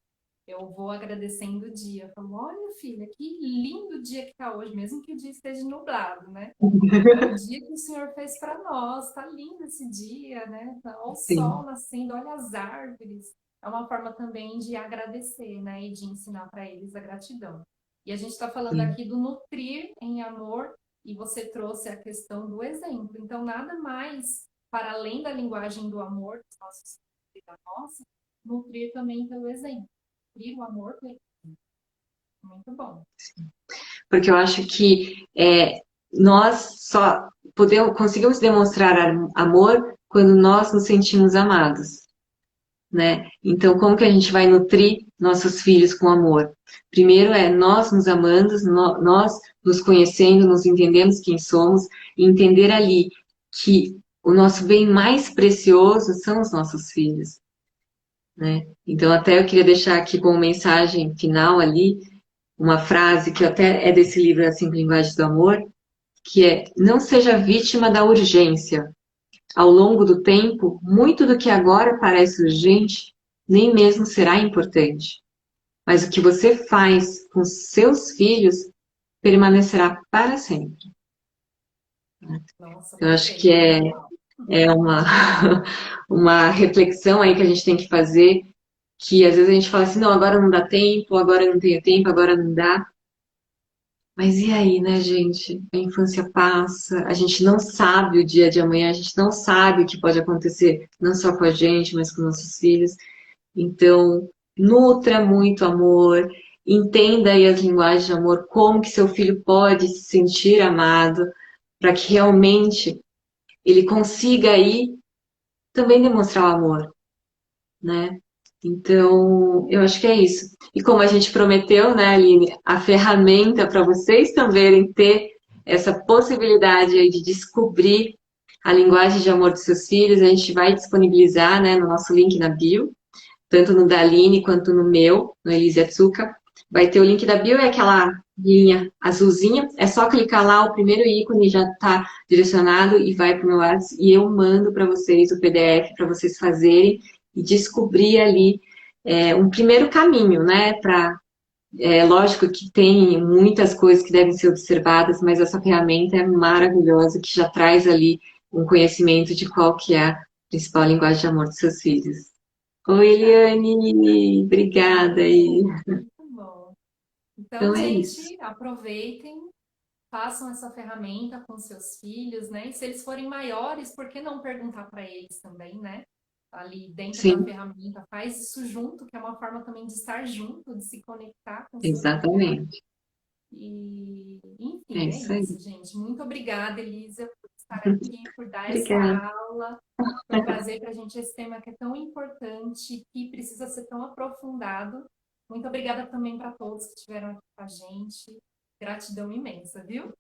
A: eu vou agradecendo o dia. Eu falo, olha, filha, que lindo dia que tá hoje, mesmo que o dia esteja nublado, né? É o dia que o Senhor fez para nós, tá lindo esse dia, né? Olha o sol
B: Sim,
A: nascendo, olha as árvores. É uma forma também de agradecer, né? E de ensinar para eles a gratidão. E a gente está falando
B: sim,
A: aqui do nutrir em amor, e você trouxe a questão do exemplo. Então, nada mais para além da linguagem do amor dos nossos filhos e da nossa, nutrir também pelo exemplo. Nutrir o amor pelo exemplo. Muito bom.
B: porque eu acho que nós só conseguimos demonstrar amor quando nós nos sentimos amados, né? Então, como que a gente vai nutrir nossos filhos com amor? Primeiro é nós nos amando, nós nos conhecendo, nos entendemos quem somos, e entender ali que o nosso bem mais precioso são os nossos filhos, né? Então, até eu queria deixar aqui como mensagem final ali, uma frase que até é desse livro, As Cinco Linguagens do Amor, que é: não seja vítima da urgência. Ao longo do tempo, muito do que agora parece urgente nem mesmo será importante. Mas o que você faz com seus filhos permanecerá para sempre.
A: Nossa,
B: Eu acho que
A: perfeito, uau.
B: é uma reflexão aí que a gente tem que fazer, que às vezes a gente fala assim, não, agora não dá tempo, agora não tenho tempo, agora não dá. Mas e aí, né, gente? A infância passa, a gente não sabe o dia de amanhã, a gente não sabe o que pode acontecer, não só com a gente, mas com nossos filhos. Então, nutra muito amor, entenda aí as linguagens de amor, como que seu filho pode se sentir amado, para que realmente ele consiga aí também demonstrar o amor, né? Então, eu acho que é isso. E como a gente prometeu, né, Aline, a ferramenta para vocês também ter essa possibilidade aí de descobrir a linguagem de amor dos seus filhos, a gente vai disponibilizar, né, no nosso link na bio, tanto no da Aline quanto no meu, no Elise Atsuka. Vai ter o link da bio, é aquela linha azulzinha, é só clicar lá, o primeiro ícone já está direcionado e vai para o meu WhatsApp, e eu mando para vocês o PDF para vocês fazerem e descobrir ali um primeiro caminho, né? Lógico que tem muitas coisas que devem ser observadas, mas essa ferramenta é maravilhosa, que já traz ali um conhecimento de qual que é a principal linguagem de amor dos seus filhos. Oi,
A: Ah,
B: Eliane, obrigada aí.
A: muito bom. Então,
B: Então é isso.
A: gente, aproveitem. façam essa ferramenta com seus filhos, né? E se eles forem maiores, por que não perguntar para eles também, né? Ali dentro da
B: Sim,
A: ferramenta, faz isso junto, que é uma forma também de estar junto, de se conectar com seu filho.
B: exatamente.
A: E,
B: É
A: enfim, é
B: isso aí.
A: isso, gente. Muito obrigada, Elisa, por estar aqui, por dar essa
B: Obrigada.
A: aula, por trazer para a gente esse tema que é tão importante, que precisa ser tão aprofundado. Muito obrigada também para todos que estiveram aqui com a gente. Gratidão imensa, viu?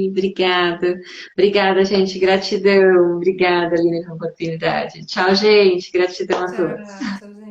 B: Obrigada. Obrigada, gente. Gratidão. Obrigada, Aline, pela oportunidade. Tchau, gente. Gratidão a
A: Tchau,
B: todos.
A: tchau, gente.